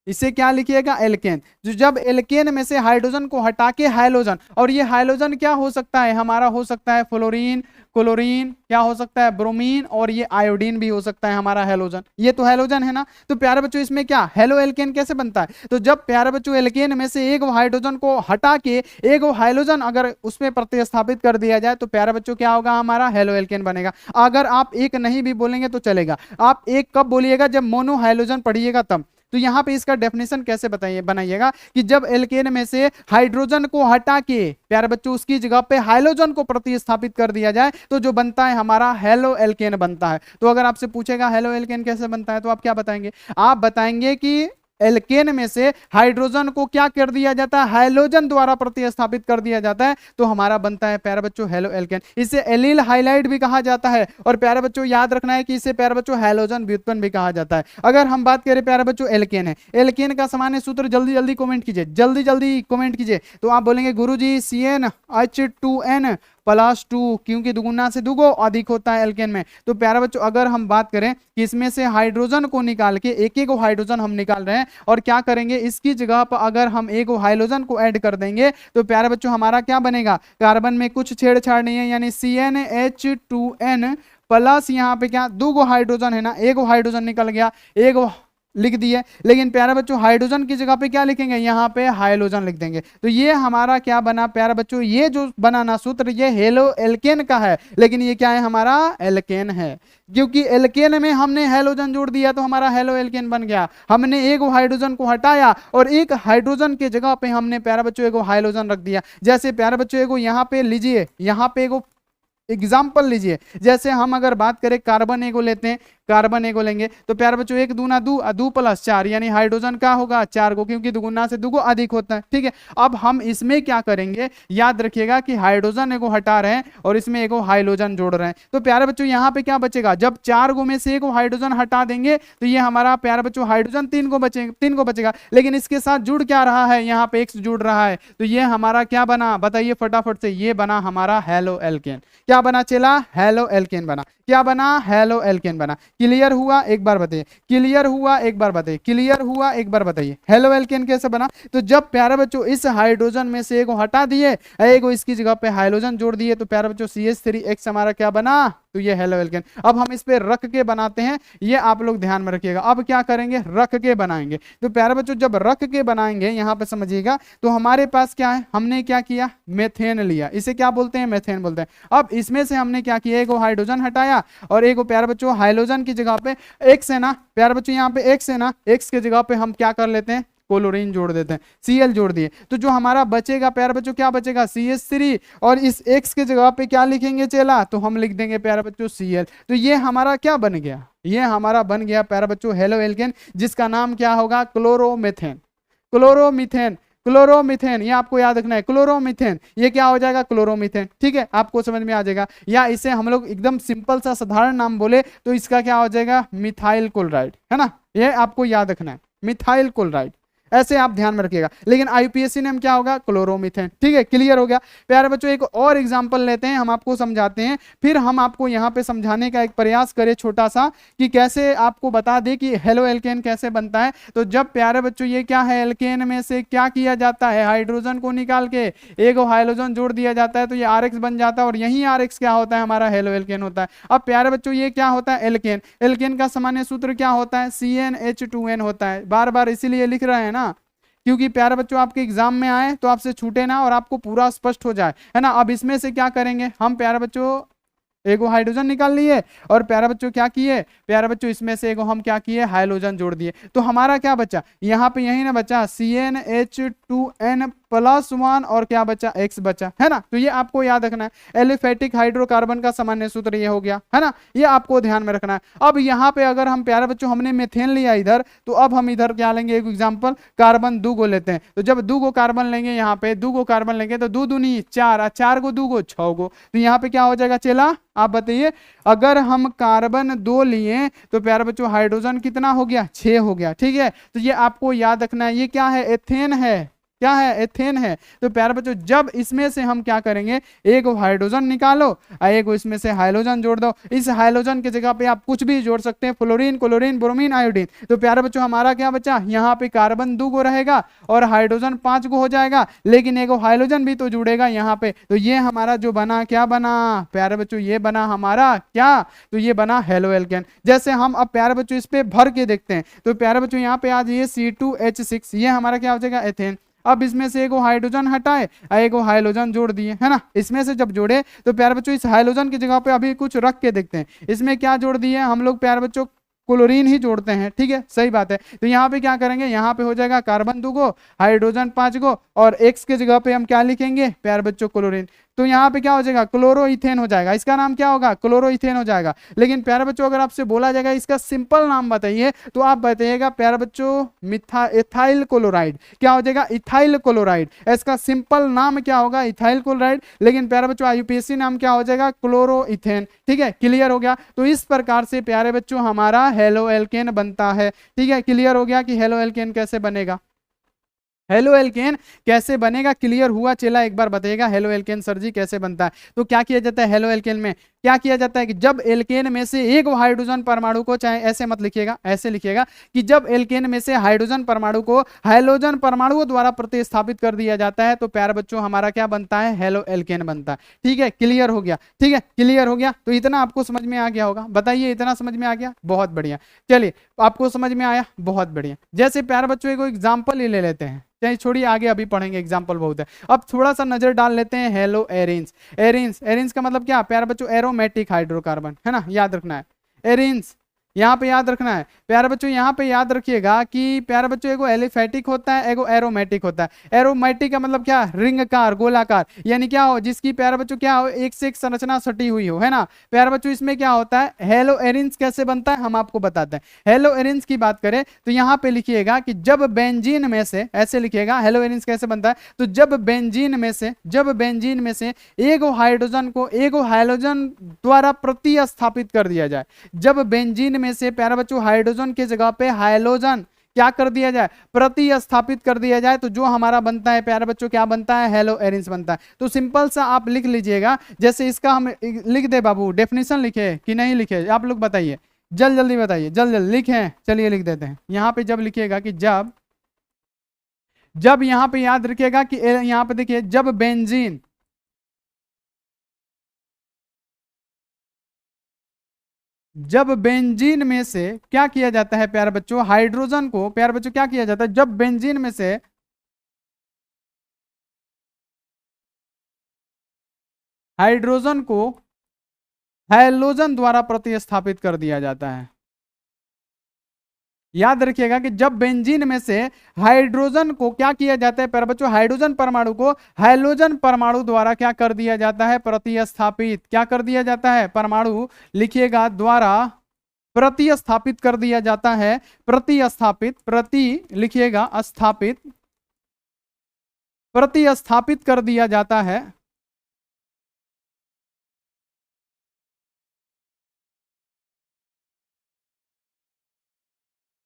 इसे क्या लिखिएगा, एल्केन। जो जब एल्केन में से हाइड्रोजन को हटा के हाइड्रोजन, और ये हाइड्रोजन क्या हो सकता है हमारा, हो सकता है फ्लोरीन, क्लोरीन, क्या हो सकता है ब्रोमीन, और ये आयोडीन भी हो सकता है हमारा हैलोजन। ये तो हैलोजन है ना। तो प्यारे बच्चों इसमें क्या हेलो एल्केन कैसे बनता है, तो जब प्यारे बच्चों एल्केन में से एक हाइड्रोजन को हटा के एक हाइड्रोजन अगर उसमें प्रतिस्थापित कर दिया जाए तो प्यारे बच्चों क्या होगा, हमारा हेलो एल्केन बनेगा। अगर आप एक नहीं भी बोलेंगे तो चलेगा, आप एक कब बोलिएगा, जब मोनो हाइड्रोजन पढ़िएगा तब। तो यहां पे इसका डेफिनेशन कैसे बताइए बनाइएगा कि जब एल्केन में से हाइड्रोजन को हटा के प्यारे बच्चों उसकी जगह पे हाइड्रोजन को प्रतिस्थापित कर दिया जाए तो जो बनता है हमारा हेलो एल्केन बनता है। तो अगर आपसे पूछेगा हेलो एल्केन कैसे बनता है तो आप क्या बताएंगे, आप बताएंगे कि एल्केन में से हाइड्रोजन को क्या कर दिया जाता है, हाइड्रोजन द्वारा प्रतिस्थापित कर दिया जाता है, तो हमारा बनता है प्यारे बच्चों हेलो एल्केन। इसे एलील हाइलाइट भी कहा जाता है, और प्यारे बच्चों याद रखना है कि इसे प्यारे बच्चों हाइड्रोजन व्युत्पन्न भी कहा जाता है। अगर हम बात करें प्यारे बच्चों एल्केन है, एल्केन का सामान्य सूत्र जल्दी जल्दी कमेंट कीजिए, जल्दी जल्दी कमेंट कीजिए। तो आप बोलेंगे गुरुजी CnH2n +2, क्योंकि दुगुना से दुगो अधिक होता है एल्केन में। तो प्यारे बच्चों अगर हम बात करें कि इसमें से हाइड्रोजन को निकाल के एक एक हाइड्रोजन हम निकाल रहे हैं, और क्या करेंगे इसकी जगह पर अगर हम एक हाइड्रोजन को ऐड कर देंगे तो प्यारे बच्चों हमारा क्या बनेगा, कार्बन में कुछ छेड़छाड़ नहीं है, यानी CnH2n प्लस यहाँ पे क्या दो गो हाइड्रोजन है ना, एक हाइड्रोजन निकल गया, एक लिख दिए। लेकिन प्यारे बच्चों हाइड्रोजन की जगह पे क्या लिखेंगे, यहाँ पे हाइड्रोजन लिख देंगे। तो ये हमारा क्या बना प्यारे बच्चों, ये जो बना ना सूत्र ये हेलो एल्केन का है, लेकिन ये क्या है हमारा एल्केन है, क्योंकि एल्केन में हमने हाइड्रोजन जोड़ दिया तो हमारा हेलो एल्केन बन गया। हमने एक हाइड्रोजन को हटाया और एक हाइड्रोजन के जगह पे हमने प्यारे बच्चों एक हाइड्रोजन रख दिया। जैसे प्यारे बच्चों एगो यहाँ पे लीजिए, यहाँ पे एगो एग्जाम्पल लीजिए, जैसे हम अगर बात करें कार्बन एगो लेते हैं, कार्बन एगो लेंगे तो प्यारे बच्चों एक दूना दू, दू प्लस चार, यानी हाइड्रोजन का होगा 4 गो, क्योंकि दुगुना से दुगो अधिक होता है। ठीक है, अब हम इसमें क्या करेंगे, याद रखिएगा कि हाइड्रोजन एगो हटा रहे हैं और इसमें एगो हाइड्रोजन जोड़ रहे हैं। तो प्यारे बच्चों यहाँ पे क्या बचेगा, जब 4 गो में से एक हाइड्रोजन हटा देंगे तो ये हमारा प्यारे बच्चों हाइड्रोजन 3 गो बचेगा, लेकिन इसके साथ जुड़ क्या रहा है, यहाँ पे X जुड़ रहा है, तो ये हमारा क्या बना बताइए फटाफट से, ये बना हमारा हेलो एल्केन। क्या बना चला, हेलो एल्केन बना। क्या बना, हेलो एल्केन बना। क्लियर हुआ, एक बार बताइए, क्लियर हुआ, एक बार बताइए, क्लियर हुआ, एक बार बताइए, हेलो एल्केन कैसे बना। तो जब प्यारे बच्चों इस हाइड्रोजन में से एक हटा दिए, एक इसकी जगह पे हाइड्रोजन जोड़ दिए, तो प्यारे बच्चों CH3X हमारा क्या बना, तो ये हेलो एल्केन। अब हम इस पे रख के बनाते हैं, ये आप लोग ध्यान में रखिएगा। अब क्या करेंगे, रख के बनाएंगे। तो प्यारे बच्चों जब रख के बनाएंगे यहाँ पे समझिएगा, तो हमारे पास क्या है, हमने क्या किया, मेथेन लिया, इसे क्या बोलते हैं, मेथेन बोलते हैं। अब इसमें से हमने क्या किया, एक हाइड्रोजन हटाया और एक प्यारे बच्चों हाइड्रोजन की जगह पे X है ना, प्यारे बच्चों यहाँ पे X है ना, X के जगह पे हम क्या कर लेते हैं, क्लोरीन जोड़ देते हैं, Cl जोड़ दिए। तो जो हमारा बचेगा प्यारे बच्चों क्या बचेगा, CH3, और इस X के जगह पे क्या लिखेंगे चेला, तो हम लिख देंगे प्यारे बच्चों Cl। तो ये हमारा क्या बन गया, ये हमारा बन गया प्यारे बच्चों हेलो एल्केन, जिसका नाम क्या होगा, क्लोरोमीथेन। क्लोरोमीथेन, क्लोरोमीथेन, ये आपको याद रखना है, क्लोरोमीथेन, ये क्या हो जाएगा, क्लोरोमीथेन। ठीक है, आपको समझ में आ जाएगा। या इसे हम लोग एकदम सिंपल सा साधारण नाम बोले तो इसका क्या हो जाएगा, मिथाइल क्लोराइड, है ना, ये आपको याद रखना है, मिथाइल क्लोराइड, ऐसे आप ध्यान में रखिएगा। लेकिन IUPAC नेम क्या होगा, क्लोरोमीथेन। ठीक है, क्लियर हो गया। प्यारे बच्चों एक और एग्जांपल लेते हैं, हम आपको समझाते हैं, फिर हम आपको यहाँ पे समझाने का एक प्रयास करें छोटा सा, कि कैसे आपको बता दे कि हेलो एल्केन कैसे बनता है। तो जब प्यारे बच्चों ये क्या है, एल्केन में से क्या किया जाता है, हाइड्रोजन को निकाल के एक हाइड्रोजन जोड़ दिया जाता है, तो ये RX बन जाता है, और यही RX क्या होता है, हमारा हेलो एल्केन होता है। अब प्यारे बच्चों ये क्या होता है, एल्केन, एल्केन का सामान्य सूत्र क्या होता है, CnH2n होता है। बार बार इसीलिए लिख रहे हैं ना, क्योंकि प्यारे बच्चों आपके एग्जाम में आए तो आपसे छूटे ना और आपको पूरा स्पष्ट हो जाए, है ना। अब इसमें से क्या करेंगे हम, प्यारे बच्चों एगो हाइड्रोजन निकाल लिए और प्यारे बच्चों क्या किए, प्यारे बच्चों इसमें से एगो हम क्या किए, हाइड्रोजन जोड़ दिए। तो हमारा क्या बचा, यहाँ पे यही ना बचा, CnH2n +1 और क्या बचा, X बचा, है ना। तो ये आपको याद रखना है। एलिफेटिक हाइड्रोकार्बन का सामान्य सूत्र ये हो गया, है ना, ये आपको ध्यान में रखना है। अब यहाँ पे अगर हम प्यारे बच्चों हमने मेथेन लिया इधर, तो अब हम इधर क्या लेंगे, एक एग्जाम्पल, कार्बन 2 गो लेते हैं। तो जब 2 गो कार्बन लेंगे, यहाँ पे 2 गो कार्बन लेंगे तो 2 दूनी 4, 4 गो 2 गो 6 गो, तो यहाँ पे क्या हो जाएगा चेला, आप बताइए। अगर हम कार्बन 2 लिए तो प्यारे बच्चों हाइड्रोजन कितना हो गया, 6 हो गया। ठीक है, तो ये आपको याद रखना है, ये क्या है, एथेन है, क्या है, एथेन है। तो प्यारे बच्चों जब इसमें से हम क्या करेंगे, एक हाइड्रोजन निकालो और एक इसमें से हाइड्रोजन जोड़ दो। इस हाइड्रोजन की जगह पे आप कुछ भी जोड़ सकते हैं, फ्लोरीन, क्लोरीन, ब्रोमीन, आयोडीन। तो प्यारे बच्चों हमारा क्या बचा, यहाँ पे कार्बन 2 गो रहेगा और हाइड्रोजन 5 गो हो जाएगा, लेकिन एक हाइड्रोजन भी तो जुड़ेगा यहाँ पे। तो ये हमारा जो बना, क्या बना प्यारे बच्चों, ये बना हमारा क्या, तो ये बना हेलो एल्केन। जैसे हम अब प्यारे बच्चों इस पे भर के देखते हैं, तो प्यारे बच्चों यहाँ पे आज ये C2H6, ये हमारा क्या हो जाएगा, एथेन। अब इसमें से एक हाइड्रोजन हटाए और एक हाइड्रोजन जोड़ दिए, है ना। इसमें से जब जोड़े तो प्यारे बच्चों इस हाइड्रोजन की जगह पे अभी कुछ रख के देखते हैं, इसमें क्या जोड़ दिए हम लोग प्यारे बच्चों, क्लोरीन ही जोड़ते हैं, ठीक है, सही बात है। तो यहाँ पे क्या करेंगे, यहाँ पे हो जाएगा कार्बन 2 गो, हाइड्रोजन 5 गो और एक्स के जगह पे हम क्या लिखेंगे प्यारे बच्चों, क्लोरीन। तो यहाँ पे क्या हो जाएगा, क्लोरोइथेन हो जाएगा, इसका नाम क्या होगा, क्लोरोइथेन हो जाएगा। लेकिन प्यारे बच्चों अगर आपसे बोला जाएगा इसका सिंपल नाम बताइए, तो आप बताइएगा प्यारे बच्चों इथाइल क्लोराइड, क्या हो जाएगा, इथाइल क्लोराइड। इसका सिंपल नाम क्या होगा, इथाइल क्लोराइड। लेकिन प्यारे बच्चों आईयूपीएसी नाम क्या हो जाएगा, क्लोरोइथेन। ठीक है, क्लियर हो गया। तो इस प्रकार से प्यारे बच्चों हमारा हेलो एल्केन बनता है। ठीक है, क्लियर हो गया कि हेलो एल्केन कैसे बनेगा, हेलो एल्केन कैसे बनेगा, क्लियर हुआ। चला एक बार बताइएगा हेलो एल्केन सर जी कैसे बनता है। तो क्या किया जाता है हेलो एल्केन में, क्या किया जाता है कि जब एल्केन में से एक हाइड्रोजन परमाणु को, चाहे ऐसे मत लिखिएगा, ऐसे लिखिएगा कि जब एल्केन में से हाइड्रोजन परमाणु को हाइड्रोजन परमाणुओं द्वारा प्रतिस्थापित कर दिया जाता है, तो प्यारे बच्चों हमारा क्या बनता है, हेलो एल्केन बनता है। ठीक है, क्लियर हो गया, ठीक है, क्लियर हो गया। तो इतना आपको समझ में आ गया होगा, बताइए इतना समझ में आ गया, बहुत बढ़िया। चलिए आपको समझ में आया, बहुत बढ़िया। जैसे प्यारे बच्चों एक एग्जाम्पल ही ले लेते हैं, चाहे छोड़िए आगे अभी पढ़ेंगे, एग्जाम्पल बहुत है। अब थोड़ा सा नजर डाल लेते हैं हेलो एरिन्स। एरिन्स, एरिन्स का मतलब क्या प्यारे बच्चों, एरोमेटिक हाइड्रोकार्बन, है ना, याद रखना है एरिन्स, यहाँ पे याद रखना है प्यारे बच्चों। यहाँ पे याद रखिएगा कि प्यारे बच्चों एगो एलिफेटिक होता है, एगो एरोमेटिक होता है। एरोमेटिक का मतलब क्या, रिंगकार, गोलाकार, यानी क्या हो, जिसकी प्यारे बच्चों क्या हो, एक से एक संरचना सटी हुई हो, है ना। प्यारे बच्चों इसमें क्या होता है, हेलो एरिन्स कैसे बनता है हम आपको बताते हैं। हेलो एरिन्स की बात करें तो यहाँ पे लिखिएगा कि जब बेंजीन में से, ऐसे लिखिएगा हेलो एरिन्स कैसे बनता है, तो जब बेंजीन में से, जब बेंजीन में से एगो हाइड्रोजन को एगो हाइड्रोजन द्वारा प्रतिस्थापित कर दिया जाए, जब बेंजीन में से प्यारे बच्चों हाइड्रोजन के जगह पे हाइड्रोजन क्या कर दिया जाए, प्रतिस्थापित कर दिया जाए, तो जो हमारा बनता है प्यारे बच्चों क्या बनता है, हेलो एरिन्स बनता है। तो सिंपल सा आप लिख लीजिएगा, जैसे इसका हम लिख दे बाबू, डेफिनेशन लिखे कि नहीं लिखे, आप लोग बताइए, जल्द जल्दी बताइए, जल्द जल्द लिखें, चलिए लिख देते हैं। यहाँ पे जब लिखिएगा कि जब, जब यहाँ पे याद रखिएगा कि यहाँ पे देखिए जब बेंजीन, जब बेंजीन में से क्या किया जाता है प्यारे बच्चों, हाइड्रोजन को, प्यारे बच्चों क्या किया जाता है, जब बेंजीन में से हाइड्रोजन को हैलोजन द्वारा प्रतिस्थापित कर दिया जाता है। याद रखिएगा कि जब बेंजीन में से हाइड्रोजन को क्या किया जाता है प्यारे बच्चों, हाइड्रोजन परमाणु को हाइड्रोजन परमाणु द्वारा क्या कर दिया जाता है, प्रतिस्थापित, क्या कर दिया जाता है, परमाणु लिखिएगा द्वारा प्रतिस्थापित कर दिया जाता है, प्रतिस्थापित, प्रति लिखिएगा स्थापित, प्रतिस्थापित कर दिया जाता है।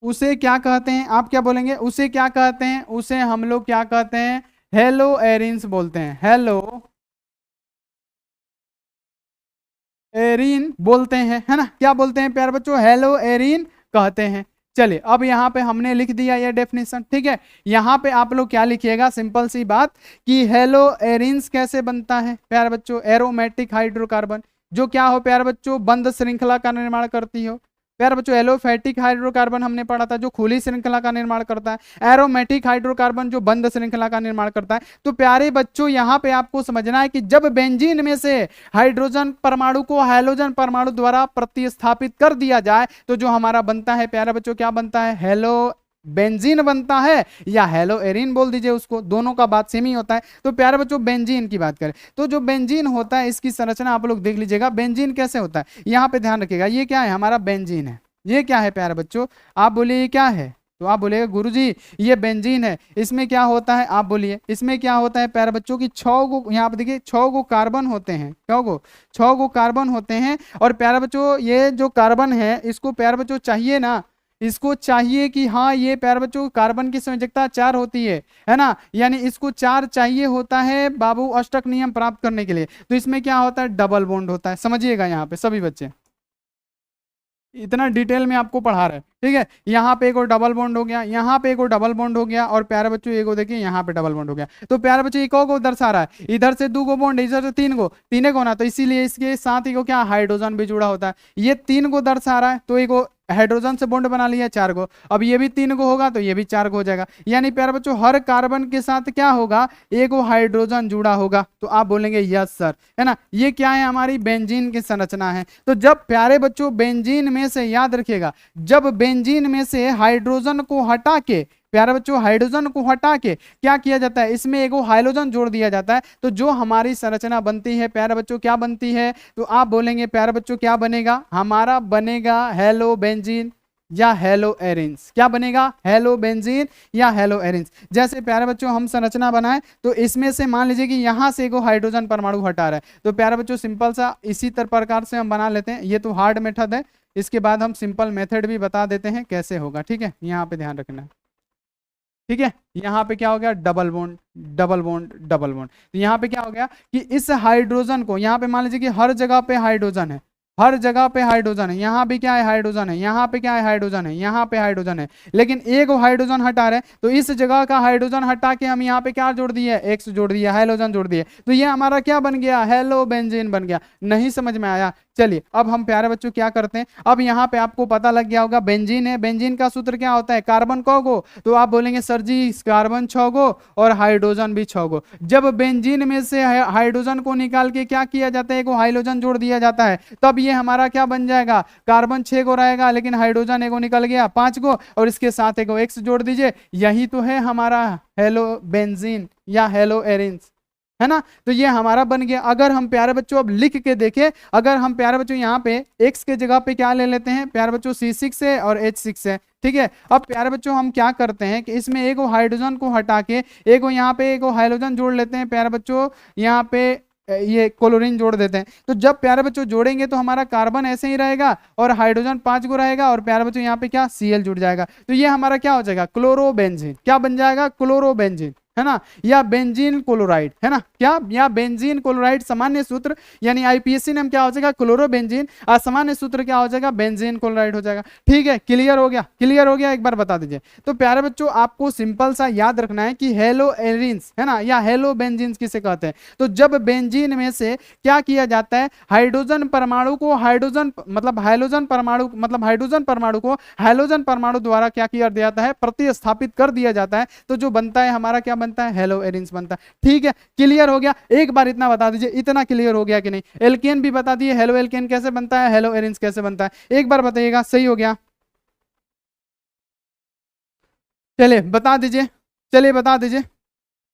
उसे क्या कहते हैं, आप क्या बोलेंगे, उसे क्या कहते हैं, उसे हम लोग क्या कहते हैं, हेलो एरिन्स बोलते हैं, हेलो एरिन बोलते हैं, है ना, क्या बोलते हैं प्यारे बच्चों, हेलो एरिन कहते हैं। चलिए अब यहाँ पे हमने लिख दिया ये डेफिनेशन, ठीक है। यहाँ पे आप लोग क्या लिखिएगा, सिंपल सी बात कि हेलो एरिन्स कैसे बनता है प्यारे बच्चों, एरोमेटिक हाइड्रोकार्बन, जो क्या हो प्यारे बच्चों, बंद श्रृंखला का निर्माण करती हो। प्यारे बच्चों एलोफेटिक हाइड्रोकार्बन हमने पढ़ा था जो खुली श्रृंखला का निर्माण करता है, एरोमेटिक हाइड्रोकार्बन जो बंद श्रृंखला का निर्माण करता है। तो प्यारे बच्चों यहाँ पे आपको समझना है कि जब बेंजीन में से हाइड्रोजन परमाणु को हाइड्रोजन परमाणु द्वारा प्रतिस्थापित कर दिया जाए, तो जो हमारा बनता है प्यारे बच्चों क्या बनता है, हेलो बेंजीन बनता है, या हेलो एरिन बोल दीजिए उसको, दोनों का बात सेम ही होता है। तो प्यारे बच्चों बेंजीन की बात करें तो जो बेंजीन होता है इसकी संरचना आप लोग देख लीजिएगा, बेंजीन कैसे होता है, यहाँ पे ध्यान रखिएगा, ये क्या है हमारा बेंजीन है, ये क्या है प्यारे बच्चों, आप बोलिए ये क्या है, तो आप बोलिएगा गुरुजी ये बेंजीन है। इसमें क्या होता है, आप बोलिए इसमें क्या होता है प्यारे बच्चों की 6 गो, यहाँ पे देखिए 6 गो कार्बन होते हैं, 6 गो कार्बन होते हैं। और प्यारे बच्चों ये जो कार्बन है इसको प्यारे बच्चों चाहिए ना, इसको चाहिए कि हाँ ये प्यारे बच्चों कार्बन की संयोजकता 4 होती है ना, यानी इसको 4 चाहिए होता है बाबू अष्टक नियम प्राप्त करने के लिए। तो इसमें क्या होता है, डबल बॉन्ड होता है, समझिएगा यहाँ पे सभी बच्चे, इतना डिटेल में आपको पढ़ा रहे हैं, ठीक है। यहाँ पे एक और डबल बॉन्ड हो गया, यहाँ पे एक और डबल बॉन्ड हो गया, और प्यारे बच्चों एक देखिए यहाँ पे डबल बॉन्ड हो गया। तो प्यारे बच्चों एक को दर्शा रहा है, इधर से 2 बॉन्ड, इधर से 3 तीन को ना, तो इसीलिए इसके साथ ही को क्या हाइड्रोजन भी जुड़ा होता है। ये 3 को दर्शा रहा है, तो एक हाइड्रोजन से बॉन्ड बना लिया 4 को, अब ये भी 3 को होगा तो ये भी 4 को हो जाएगा। यानी प्यारे बच्चों हर कार्बन के साथ क्या होगा, एक हाइड्रोजन जुड़ा होगा। तो आप बोलेंगे यस सर, है ना। ये क्या है, हमारी बेंजीन की संरचना है। तो जब प्यारे बच्चों बेंजीन में से, याद रखिएगा, जब बेंजीन में से हाइड्रोजन को हटा के, प्यारे बच्चों हाइड्रोजन को हटा के क्या किया जाता है, इसमें एक हाइड्रोजन जोड़ दिया जाता है, तो जो हमारी संरचना बनती है प्यारे बच्चों क्या बनती है, तो आप बोलेंगे प्यारे बच्चों क्या बनेगा, हमारा बनेगा हेलो बेंजीन या हेलो एरिन्स। क्या बनेगा, हेलो बेंजीन या हेलो एरिन्स। जैसे प्यारे बच्चों हम संरचना बनाए, तो इसमें से मान लीजिए कि यहां से एक हाइड्रोजन परमाणु हटा रहा है, तो प्यारे बच्चों सिंपल सा इसी प्रकार से हम बना लेते हैं। ये तो हार्ड मेथड है, इसके बाद हम सिंपल मेथड भी बता देते हैं कैसे होगा, ठीक है। यहाँ पे ध्यान रखना है, ठीक है। यहाँ पे क्या हो गया, double bond double bond double bond. तो यहाँ पे क्या हो गया कि इस हाइड्रोजन को, यहाँ पे मान लीजिए कि हर जगह पे हाइड्रोजन है, हर जगह पे हाइड्रोजन है, यहाँ भी क्या है हाइड्रोजन है, यहाँ पे क्या है हाइड्रोजन है, यहाँ पे हाइड्रोजन है, लेकिन एक हाइड्रोजन हटा रहे, तो इस जगह का हाइड्रोजन हटा के हम यहाँ पे क्या जोड़ दिए, एक्स जोड़ दिया, हाइड्रोजन जोड़ दिए, तो ये हमारा क्या बन गया, हेलो बेंजीन बन गया। नहीं समझ में आया, चलिए अब हम प्यारे बच्चों क्या करते हैं, अब यहाँ पे आपको पता लग गया होगा बेंजीन है, बेंजीन का सूत्र क्या होता है, कार्बन क गो, तो आप बोलेंगे सर जी कार्बन 6 गो और हाइड्रोजन भी 6 गो। जब बेंजीन में से हाइड्रोजन को निकाल के क्या किया जाता है, एक हाइड्रोजन जोड़ दिया जाता है, तब ये हमारा क्या बन जाएगा, कार्बन 6 को रहेगा, लेकिन हाइड्रोजन एगो निकल गया 5 को, और इसके साथ एगो एक्स जोड़ दीजिए, यही तो है हमारा हेलो बेंजीन या हेलो एरिन्स, है ना। तो ये हमारा बन गया। अगर हम प्यारे बच्चों अब लिख के देखें, अगर हम प्यारे बच्चों यहाँ पे x के जगह पे क्या ले लेते हैं प्यारे बच्चों, C6 है और H6 है, ठीक है। अब प्यारे बच्चों हम क्या करते हैं कि इसमें एक हाइड्रोजन को हटा के एक यहाँ पे एक हाइड्रोजन जोड़ लेते हैं प्यारे बच्चों, यहाँ पे ये क्लोरीन जोड़ देते हैं। तो जब प्यारे बच्चों जोड़ेंगे तो हमारा कार्बन ऐसे ही रहेगा और हाइड्रोजन 5 को रहेगा, और प्यारे बच्चों यहाँ पे क्या Cl जुड़ जाएगा, तो ये हमारा क्या हो जाएगा, क्लोरोबेंजीन। क्या बन जाएगा, क्लोरोबेंजीन, है ना, या बेंजीन क्लोराइड, है ना, क्या, या बेंजीन क्लोराइड। सामान्य सूत्र यानी आईपीएससी नाम क्या हो जाएगा, क्लोरोबेंजीन, और सामान्य सूत्र क्या हो जाएगा, बेंजीन क्लोराइड हो जाएगा। ठीक है, क्लियर हो गया, क्लियर हो गया, एक बार बता दीजिए। तो प्यारे बच्चों आपको सिंपल सा याद रखना है कि हेलो एरिन्स, है ना, या हेलो बेंजीन किसे कहते हैं। तो जब बेंजीन में से क्या किया जाता है, हाइड्रोजन परमाणु को हाइड्रोजन मतलब हाइड्रोजन परमाणु को हाइड्रोजन परमाणु द्वारा क्या किया जाता है, प्रतिस्थापित कर दिया जाता है, तो जो बनता है हमारा क्या बनता है, हेलो एरिन्स बनता है। ठीक है, क्लियर हो गया। एक बार इतना बता दीजिए, इतना क्लियर हो गया कि नहीं। एल्केन भी बता दिए, हेलो एल्केन कैसे बनता है, हेलो एरिन्स कैसे बनता है, एक बार बताइएगा, सही हो गया। चलिए बता दीजिए, चलिए बता दीजिए,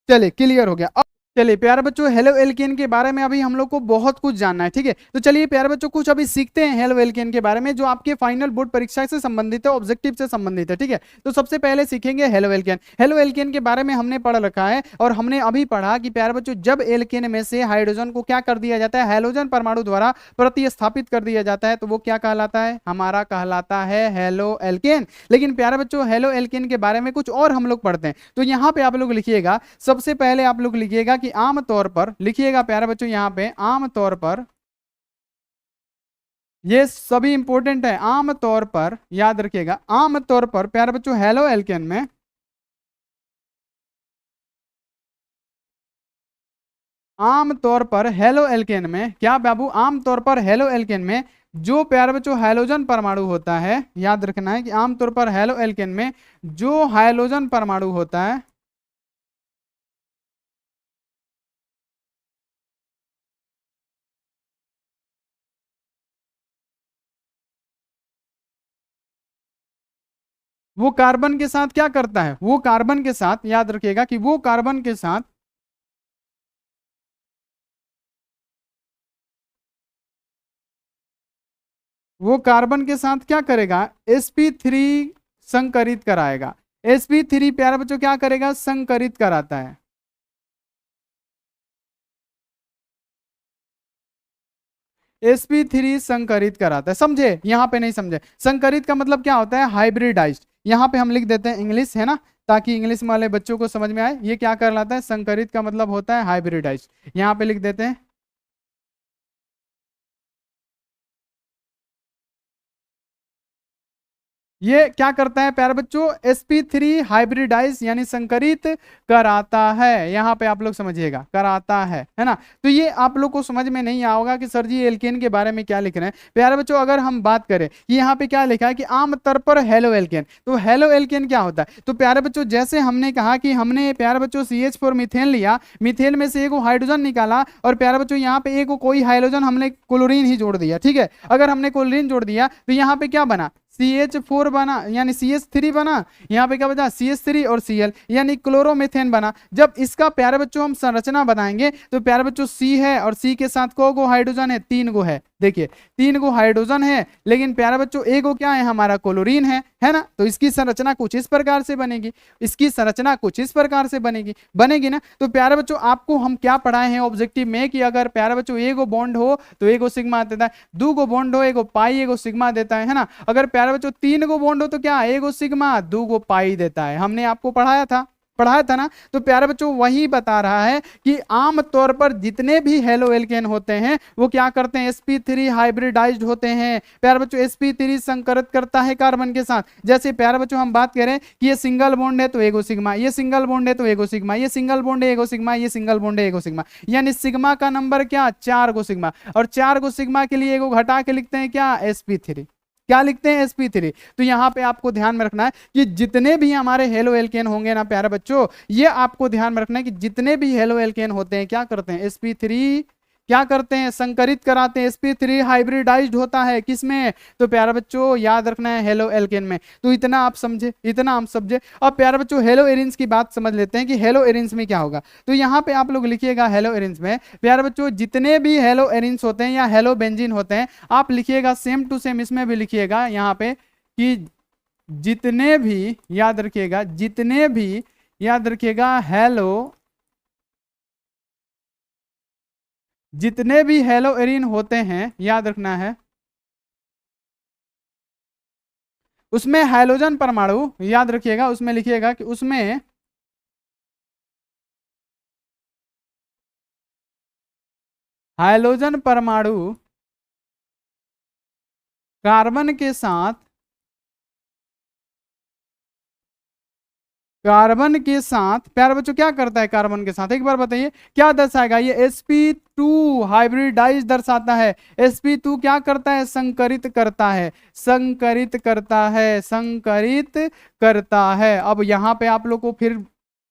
चलिए क्लियर हो गया। चलिए प्यारे बच्चों, हेलो एल्केन के बारे में अभी हम लोग को बहुत कुछ जानना है, ठीक है। तो चलिए प्यारे बच्चों कुछ अभी सीखते हैं हेलो एल्केन के बारे में, जो आपके फाइनल बोर्ड परीक्षा से संबंधित है, ऑब्जेक्टिव से संबंधित है, ठीक है। तो सबसे पहले सीखेंगे हेलो एल्केन। हेलो एल्केन के बारे में हमने पढ़ रखा है, और हमने अभी पढ़ा कि प्यारे बच्चों जब एल्केन में से हाइड्रोजन को क्या कर दिया जाता है, हाइड्रोजन परमाणु द्वारा प्रतिस्थापित कर दिया जाता है, तो वो क्या कहलाता है, हमारा कहलाता है हेलो एल्केन। लेकिन प्यारे बच्चों हेलो एल्केन के बारे में कुछ और हम लोग पढ़ते हैं। तो यहाँ पे आप लोग लिखिएगा, सबसे पहले आप लोग लिखिएगा कि आमतौर पर, लिखिएगा प्यारे बच्चों यहां पे आमतौर पर, ये सभी इंपॉर्टेंट है, आमतौर पर याद रखिएगा, आमतौर पर प्यारे बच्चों हेलो एल्केन में, आमतौर पर हेलो एल्केन में क्या बाबू, आमतौर पर हेलो एल्केन में जो प्यारे बच्चों हाइड्रोजन परमाणु होता है, याद रखना है कि आमतौर पर हेलो एल्केन में जो हाइड्रोजन परमाणु होता है, वो कार्बन के साथ क्या करता है, वो कार्बन के साथ, याद रखिएगा कि वो कार्बन के साथ वो कार्बन के साथ क्या करेगा, sp3 संकरित कराएगा। sp3 प्यारे बच्चों क्या करेगा, संकरित कराता है। sp3 संकरित कराता है। समझे? यहाँ पे नहीं समझे। संकरित का मतलब क्या होता है? हाइब्रिडाइज्ड। यहाँ पे हम लिख देते हैं इंग्लिश, है ना, ताकि इंग्लिश वाले बच्चों को समझ में आए। ये क्या कहलाता है? संकरित का मतलब होता है हाइब्रिडाइज्ड। यहाँ पे लिख देते हैं। ये क्या करता है प्यारे बच्चों? sp3 हाइब्रिडाइज यानी संकरित कराता है। यहाँ पे आप लोग समझिएगा, कराता है ना। तो ये आप लोग को समझ में नहीं आओगा कि सर जी एल्केन के बारे में क्या लिख रहे हैं। प्यारे बच्चों अगर हम बात करें कि यहाँ पे क्या लिखा है कि आमतौर पर हेलो एल्केन, तो हेलो एल्केन क्या होता है? तो प्यारे बच्चों जैसे हमने कहा कि हमने प्यारे बच्चों CH4 मीथेन लिया, मीथेन में से एक हाइड्रोजन निकाला, और प्यारे बच्चों यहाँ पे एक कोई हाइड्रोजन हमने क्लोरीन ही जोड़ दिया। ठीक है, अगर हमने क्लोरीन जोड़ दिया तो यहाँ पे क्या बना? CH4 बना, यानी CH3 बना। यहाँ पे क्या बचा? CH3 और Cl, यानी क्लोरोमीथेन बना। जब इसका प्यारे बच्चों हम संरचना बनाएंगे तो प्यारे बच्चों C है, और C के साथ को हाइड्रोजन है? 3 गो है। देखिए 3 गो हाइड्रोजन है, लेकिन प्यारे बच्चों एक गो क्या है? हमारा क्लोरीन है ना। तो इसकी संरचना कुछ इस प्रकार से बनेगी, इसकी संरचना कुछ इस प्रकार से बनेगी ना। तो प्यारे बच्चों आपको हम क्या पढ़ाए हैं ऑब्जेक्टिव में कि अगर प्यारे बच्चों एक गो बॉन्ड हो तो एक गो सिग्मा देता है, 2 गो बॉन्ड हो एक गो पाई एक गो सिग्मा देता है ना। अगर प्यारे बच्चों 3 गो बॉन्ड हो तो क्या? एक गो सिग्मा 2 गो पाई देता है। हमने आपको पढ़ाया था ना। तो प्यारे बच्चों वही बता रहा है कि आमतौर पर जितने भी हेलो एल्केन होते हैं वो क्या करते हैं? sp3 हाइब्रिडाइज्ड होते हैं। प्यारे बच्चों sp3 संकरित करता है कार्बन के साथ। जैसे प्यारे बच्चों हम बात करें कि ये सिंगल बॉन्ड है तो एगो सिग्मा, ये सिंगल बॉन्ड है तो एगो सिग्मा, ये सिंगल बॉन्ड है एगो सिग्मा, ये सिंगल बॉन्ड है एगो सिग्मा, यानी सिग्मा का नंबर क्या? 4 गो सिग्मा, और 4 गो सिग्मा के लिए एगो घटा के लिखते हैं क्या? sp3। क्या लिखते हैं? sp3। तो यहाँ पे आपको ध्यान में रखना है कि जितने भी हमारे हेलो एल्केन होंगे ना प्यारे बच्चों, ये आपको ध्यान में रखना है कि जितने भी हेलो एल्केन होते हैं क्या करते हैं? sp3 क्या करते हैं? संकरित कराते हैं। sp3 हाइब्रिडाइज्ड होता है किसमें? तो प्यारे बच्चों याद रखना है हेलो एल्केन में। तो इतना आप समझे, इतना हम समझे। अब प्यारे बच्चों हेलो एरिन्स की बात समझ लेते हैं कि हेलो एरिन्स में क्या होगा। तो यहाँ पे आप लोग लिखिएगा हेलो एरिन्स में प्यारे बच्चों जितने भी हेलो एरिन्स होते हैं या हेलो बेंजीन होते हैं, आप लिखिएगा सेम टू सेम इसमें भी लिखिएगा यहाँ पे कि जितने भी, याद रखिएगा, जितने भी, याद रखिएगा हेलो, जितने भी हेलो एरिन होते हैं याद रखना है, उसमें हाइड्रोजन परमाणु, याद रखिएगा उसमें लिखिएगा कि उसमें हाइड्रोजन परमाणु कार्बन के साथ, कार्बन के साथ प्यारे बच्चों क्या करता है? कार्बन के साथ एक बार बताइए क्या दर्शाएगा? ये sp2 हाइब्रिडाइज दर्शाता है। sp2 क्या करता है? संकरित करता है, संकरित करता है, संकरित करता है। अब यहाँ पे आप लोग को फिर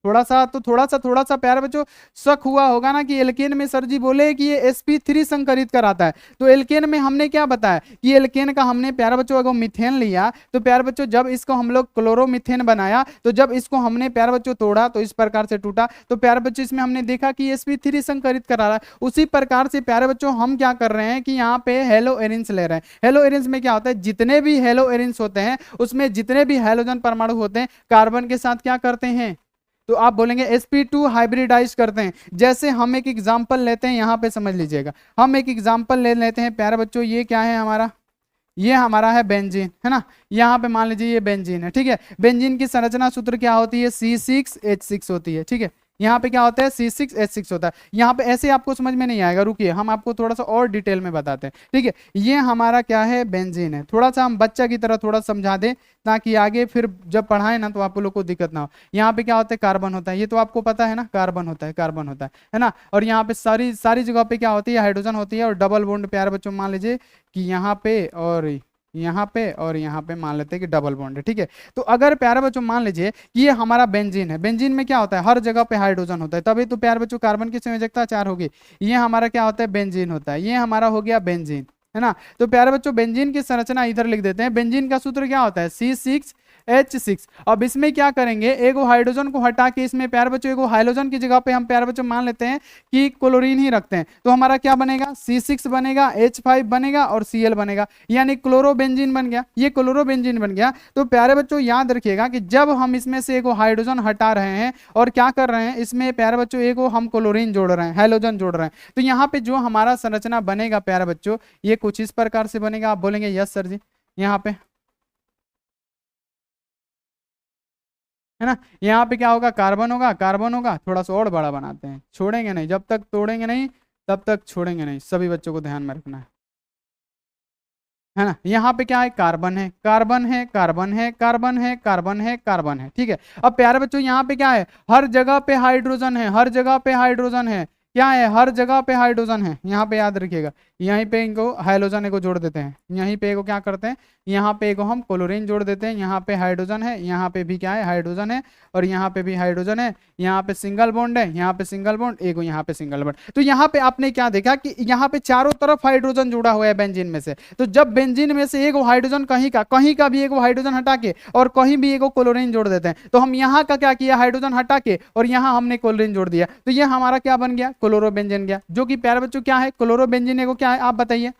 थोड़ा सा प्यारे बच्चों शक हुआ होगा ना कि एल्केन में सर जी बोले कि ये sp3 संकरित कराता है। तो एल्केन में हमने क्या बताया कि एल्केन का हमने प्यारे बच्चों अगर मीथेन लिया तो प्यारे बच्चों जब इसको हम लोग क्लोरोमीथेन बनाया तो जब इसको हमने प्यारे बच्चों तोड़ा तो इस प्रकार से टूटा। तो प्यारे बच्चों इसमें हमने देखा कि sp3 संकरित करा रहा है। उसी प्रकार से प्यारे बच्चों हम क्या कर रहे हैं कि यहाँ पे हेलो एरिन्स ले रहे हैं। हेलो एरिन्स में क्या होता है? जितने भी हेलो एरिन्स होते हैं उसमें जितने भी हाइड्रोजन परमाणु होते हैं कार्बन के साथ क्या करते हैं? तो आप बोलेंगे sp2 हाइब्रिडाइज करते हैं। जैसे हम एक एग्जांपल लेते हैं, यहाँ पे समझ लीजिएगा, हम एक एग्जांपल ले लेते हैं प्यारे बच्चों। ये क्या है हमारा? ये हमारा है बेंजीन, है ना। यहाँ पे मान लीजिए ये बेंजीन है, ठीक है। बेंजीन की संरचना सूत्र क्या होती है? C6H6 होती है, ठीक है। यहाँ पे क्या होता है? C6H6 होता है। यहाँ पे ऐसे आपको समझ में नहीं आएगा, रुकिए हम आपको थोड़ा सा और डिटेल में बताते हैं, ठीक है। ये हमारा क्या है? बेंजीन है। थोड़ा सा हम बच्चा की तरह थोड़ा समझा दें ताकि आगे फिर जब पढ़ाए ना तो आप लोग को दिक्कत ना हो। यहाँ पे क्या होता है? कार्बन होता है, ये तो आपको पता है ना, कार्बन होता है, कार्बन होता है ना। और यहाँ पे सारी सारी जगह पे क्या होती है? हाइड्रोजन होती है। और डबल बॉन्ड प्यारे बच्चों मान लीजिए कि यहाँ पे और यहाँ पे और यहाँ पे मान लेते हैं कि डबल बॉन्ड है, ठीक है। तो अगर प्यारे बच्चों मान लीजिए कि ये हमारा बेंजीन है, बेंजीन में क्या होता है? हर जगह पे हाइड्रोजन होता है, तभी तो प्यारे बच्चों कार्बन की संयोजकता 4 होगी। ये हमारा क्या होता है? बेंजीन होता है। ये हमारा हो गया बेंजीन, है ना। तो प्यारे बच्चों बेंजीन की संरचना इधर लिख देते हैं। बेंजीन का सूत्र क्या होता है? C6 H6। अब इसमें क्या करेंगे, एगो हाइड्रोजन को हटा के इसमें प्यारे बच्चों एगो हाइड्रोजन की जगह पे हम प्यारे बच्चों मान लेते हैं कि क्लोरीन ही रखते हैं, तो हमारा क्या बनेगा, C6 बनेगा, H5 बनेगा और Cl बनेगा, यानी क्लोरोबेंजीन बन गया। ये क्लोरोबेंजीन बन गया। तो प्यारे बच्चों याद रखिएगा कि जब हम इसमें से एगो हाइड्रोजन हटा रहे हैं और क्या कर रहे हैं, इसमें प्यारे बच्चों एगो हम क्लोरीन जोड़ रहे हैं, हाइड्रोजन जोड़ रहे हैं, तो यहाँ पे जो हमारा संरचना बनेगा प्यारे बच्चों, ये कुछ इस प्रकार से बनेगा। आप बोलेंगे यस सर जी, यहाँ पे है ना, यहाँ पे क्या होगा, कार्बन होगा, कार्बन होगा, थोड़ा सा और बड़ा बनाते हैं, छोड़ेंगे नहीं, जब तक तोड़ेंगे नहीं तब तक छोड़ेंगे नहीं, सभी बच्चों को ध्यान में रखना है ना। यहाँ पे क्या है, कार्बन है, कार्बन है, कार्बन है, कार्बन है, कार्बन है, कार्बन है, ठीक है। अब प्यारे बच्चों यहाँ पे क्या है, हर जगह पे हाइड्रोजन है, हर जगह पे हाइड्रोजन है, क्या है, हर जगह पे हाइड्रोजन है। यहाँ पे याद रखिएगा, यहीं पे इनको हाइड्रोजन को जोड़ देते हैं, यहीं पे को क्या करते हैं, यहाँ पे को हम क्लोरीन जोड़ देते हैं, यहाँ पे हाइड्रोजन है, यहाँ पे भी क्या है, हाइड्रोजन है, और यहाँ पे भी हाइड्रोजन है, यहाँ पे सिंगल बॉन्ड है, यहाँ पे सिंगल बॉन्ड, एक यहाँ पे सिंगल बॉन्ड। तो यहाँ पे आपने क्या देखा कि यहाँ पे चारों तरफ हाइड्रोजन जुड़ा हुआ है बेंजीन में से। तो जब बेंजीन में से एक हाइड्रोजन कहीं का भी एक हाइड्रोजन हटा के और कहीं भी एक क्लोरीन जोड़ देते हैं, तो हम यहाँ का क्या किया, हाइड्रोजन हटा के और यहाँ हमने क्लोरीन जोड़ दिया, तो ये हमारा क्या बन गया, क्लोरोबेंजीन गया, जो कि प्यारे बच्चों क्या है, क्लोरोबेंजीन को क्या है आप बताइए।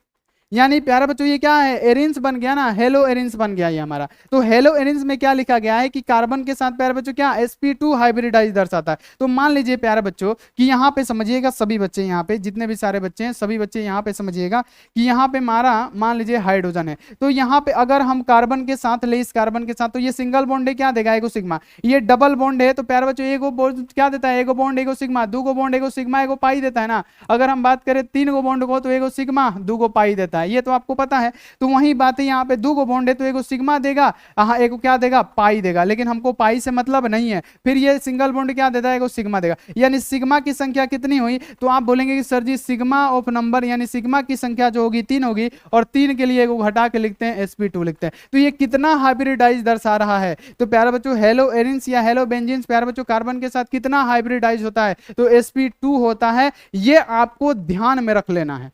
यानी प्यारे बच्चों ये क्या है, एरिन्स बन गया ना, हेलो एरिन्स बन गया ये हमारा। तो हेलो एरिन्स में क्या लिखा गया है कि कार्बन के साथ प्यारे बच्चों क्या, sp2 हाइब्रिडाइज दर्शाता है। तो मान लीजिए प्यारे बच्चों कि यहाँ पे समझिएगा, सभी बच्चे यहाँ पे जितने भी सारे बच्चे हैं, सभी बच्चे यहाँ पे समझिएगा कि यहाँ पे हमारा मान लीजिए हाइड्रोजन है, तो यहाँ पे अगर हम कार्बन के साथ ले, इस कार्बन के साथ, तो ये सिंगल बॉन्ड है, क्या देगा, एगो सिग्मा। ये डबल बॉन्ड है, तो प्यारे बच्चों एगो बॉन्ड क्या देता है, एगो बॉन्ड एगो सिग्मा, दो गो बॉन्ड एगो सिग्मा एगो पाई देता है ना। अगर हम बात करें तीन गो बॉन्ड को, तो एगो सिग्मा दो गो पाई देता है, ये तो आपको पता है। तो वही बात है, यहाँ पे दो गो बॉन्ड है, तो एगो सिग्मा देगा, हाँ एगो क्या देगा, पाई देगा, लेकिन हमको पाई से मतलब नहीं है। फिर ये सिंगल बॉन्ड क्या देता है, एगो सिग्मा देगा, यानी सिग्मा की संख्या कितनी हुई, तो आप बोलेंगे कि sir ji sigma of number, यानी सिग्मा की संख्या जो होगी 3 होगी, और 3 के लिए एगो घटा के लिखते हैं sp2 लिखते हैं। तो ये कितना हाइब्रिडाइज दर्शा रहा है, तो प्यारे बच्चों हेलो एरिन्स या हेलो बेंजीन्स प्यारे बच्चों कार्बन के साथ कितना हाइब्रिडाइज होता है, तो sp2 होता है। ये आपको ध्यान में रख लेना है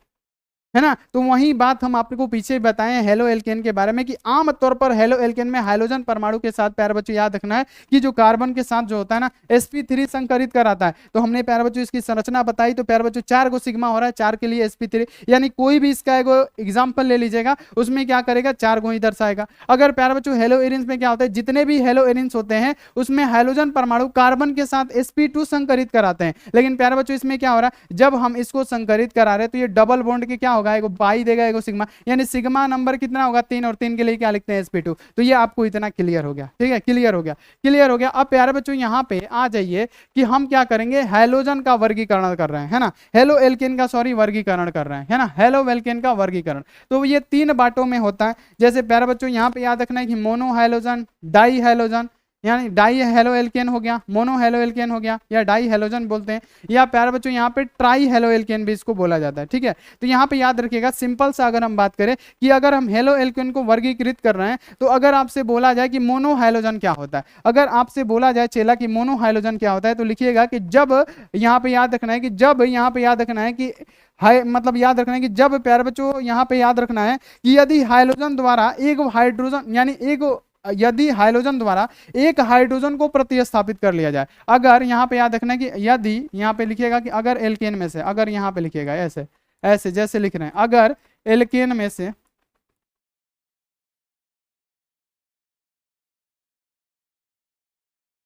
ना। तो वही बात हम आपको पीछे बताएं हेलो एल्केन के बारे में कि आमतौर पर हेलो एल्केन में हाइड्रोजन परमाणु के साथ प्यारे बच्चों याद रखना है कि जो कार्बन के साथ जो होता है ना, sp3 संकरित कराता है। तो हमने प्यारे बच्चों इसकी संरचना बताई, तो प्यारे बच्चों 4 गो सिग्मा हो रहा है, 4 के लिए sp3, यानी कोई भी इसका एगो एग्जाम्पल ले लीजिएगा, उसमें क्या करेगा, 4 गो ही दर्शाएगा। अगर प्यारे बच्चों हेलो एरिन्स में क्या होता है, जितने भी हेलो एरिन्स होते हैं उसमें हाइड्रोजन परमाणु कार्बन के साथ sp2 संकरित कराते हैं, लेकिन प्यारे बच्चों इसमें क्या हो रहा है, जब हम इसको संकरित करा रहे हैं तो ये डबल बॉन्ड के क्या होगा, एगो पाई देगा, एगो सिग्मा, यानी सिग्मा नंबर कितना होगा 3, और 3 के लिए क्या लिखते हैं sp2। तो ये आपको इतना क्लियर हो गया, ठीक है, क्लियर हो गया, क्लियर हो गया। अब प्यारे बच्चों यहाँ पे आ जाइए कि हम क्या करेंगे, हैलोजन का वर्गीकरण कर रहे हैं, है ना, हेलो एल्केन का सॉरी वर्गीकरण कर रहे हैं, है ना, हेलो एल्केन का वर्गीकरण। तो ये 3 बातों में होता है। जैसे प्यारे बच्चों यहाँ पे याद रखना है कि मोनो हैलोजन, डाई हैलोजन, यानी डाई हेलो एल्केन हो गया, मोनो हेलो एल्केन हो गया, या डाई हेलोजन बोलते हैं, या प्यारे बच्चों यहाँ पे ट्राई हेलो एल्केन भी इसको बोला जाता है, ठीक है। तो यहाँ पे याद रखिएगा, सिंपल सा अगर हम बात करें कि अगर हम हेलो एल्केन को वर्गीकृत कर रहे हैं, तो अगर आपसे बोला जाए कि मोनो हाइलोजन क्या होता है, अगर आपसे बोला जाए चेला कि मोनो हाइलोजन क्या होता है, तो लिखिएगा कि जब, यहाँ पे याद रखना है कि जब, यहाँ पे याद रखना है कि हाई मतलब याद रखना है कि जब प्यारे बच्चों यहाँ पे याद रखना है कि यदि हाइलोजन द्वारा एक हाइड्रोजन, यानी एक, यदि हाइड्रोजन द्वारा एक हाइड्रोजन को प्रतिस्थापित कर लिया जाए, अगर यहाँ पे याद रखना है कि यदि, यहाँ पे लिखिएगा कि अगर एल्केन में से, अगर यहाँ पे लिखिएगा ऐसे ऐसे जैसे लिख रहे हैं, अगर एल्केन में से,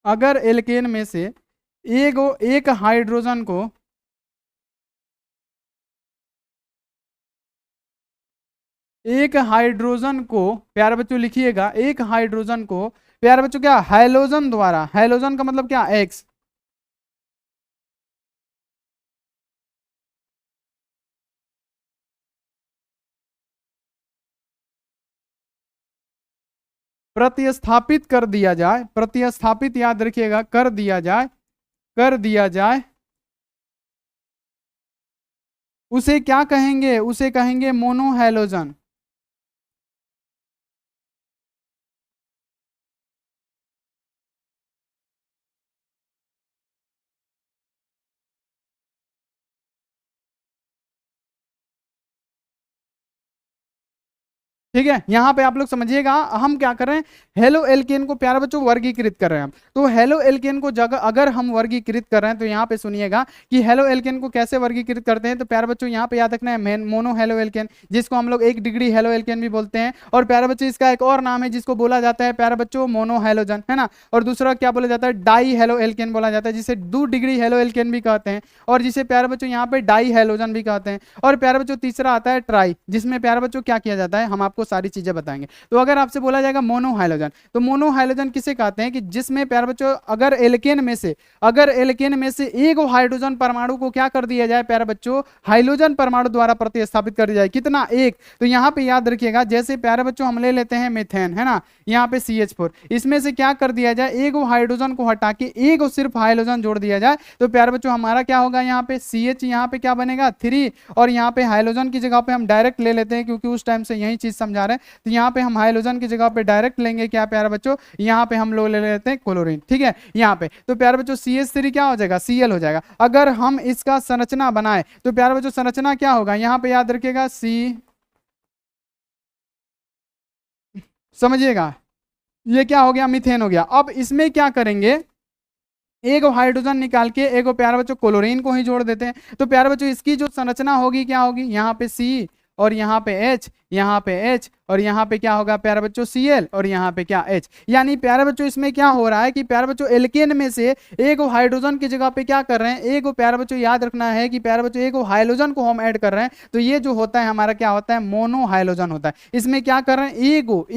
अगर एल्केन में से एक हाइड्रोजन को, एक हाइड्रोजन को प्यारे बच्चों लिखिएगा, एक हाइड्रोजन को प्यारे बच्चों क्या, हाइलोजन द्वारा, हाइलोजन का मतलब क्या, एक्स, प्रतिस्थापित कर दिया जाए, प्रतिस्थापित याद रखिएगा कर दिया जाए, कर दिया जाए, उसे क्या कहेंगे, उसे कहेंगे मोनोहैलोजन। ठीक है, यहां पे आप लोग समझिएगा, हम क्या कर रहे हैं, हेलो एल्केन को प्यारे बच्चों वर्गीकृत कर रहे हैं हम। तो हेलो एल्केन को जगह अगर हम वर्गीकृत कर रहे हैं तो यहाँ पे सुनिएगा कि हेलो एल्केन को कैसे वर्गीकृत करते हैं। तो प्यारे बच्चों यहाँ पे याद रखना है मोनो हेलो एल्केन, जिसको हम लोग 1 डिग्री हेलो एल्केन भी बोलते हैं। और प्यारे बच्चों इसका एक और नाम है जिसको बोला जाता है प्यारे बच्चों मोनो हेलोजन, है ना। और दूसरा क्या बोला जाता है, डाई हेलो एल्केन बोला जाता है, जिसे 2 डिग्री हेलो एल्केन भी कहते हैं, और जिसे प्यारे बच्चों यहाँ पे डाई हेलोजन भी कहते हैं। और प्यारे बच्चों तीसरा आता है ट्राई, जिसमें प्यारे बच्चों क्या किया जाता है, हम आपको सारी चीजें बताएंगे। तो अगर आपसे बोला जाएगा मोनो हाइलोजन, तो मोनो हाइलोजन किसे कहते हैं कि जिसमें प्यारे बच्चों अगर एल्केन में से एक हाइड्रोजन परमाणु को क्या कर दिया जाए प्यारे बच्चों, हाइड्रोजन परमाणु द्वारा प्रतिस्थापित कर दिया जाए, कितना, एक। तो यहाँ पे याद रखिएगा, जैसे प्यारे बच्चों हम ले लेते हैं मीथेन, है ना, यहाँ पे CH4, इसमें से क्या कर दिया जाए, एक हाइड्रोजन को हटा के एक सिर्फ हाइड्रोजन जोड़ दिया जाए, तो प्यारे बच्चों हमारा क्या होगा, यहाँ पे CH, यहाँ पे क्या बनेगा 3, और यहाँ पे हाइड्रोजन की जगह पे हम डायरेक्ट ले लेते हैं क्योंकि उस टाइम से यही चीज समझा रहे हैं। तो यहाँ पे हम हाइड्रोजन की जगह पे डायरेक्ट लेंगे क्या प्यारे बच्चों, यहाँ पे हम लोग ले लेते हैं क्लोरीन, ठीक है। यहाँ पे तो प्यारे बच्चों CH3 क्या हो जाएगा, Cl हो जाएगा। अगर हम इसका संरचना बनाए तो प्यारे बच्चों संरचना क्या होगा, यहाँ पे याद रखिएगा समझिएगा, ये क्या हो गया, मीथेन हो गया। अब इसमें क्या करेंगे, एक हाइड्रोजन निकाल के एक प्यारे बच्चों क्लोरीन को ही जोड़ देते हैं। तो प्यारे बच्चों इसकी जो संरचना होगी क्या होगी, यहाँ पे C, और यहाँ पे H, यहाँ पे H, और यहाँ पे क्या होगा प्यारे बच्चों Cl, और यहाँ पे क्या H। यानी प्यारे बच्चों इसमें क्या हो रहा है कि प्यारे बच्चों एल्केन में से एक हाइड्रोजन की जगह पे क्या कर रहे हैं, एक प्यारे बच्चों याद रखना है कि प्यारे बच्चों एक हाइड्रोजन को हम ऐड कर रहे हैं। तो ये जो होता है हमारा क्या होता है, मोनो हाइड्रोजन होता है। इसमें क्या कर रहे हैं,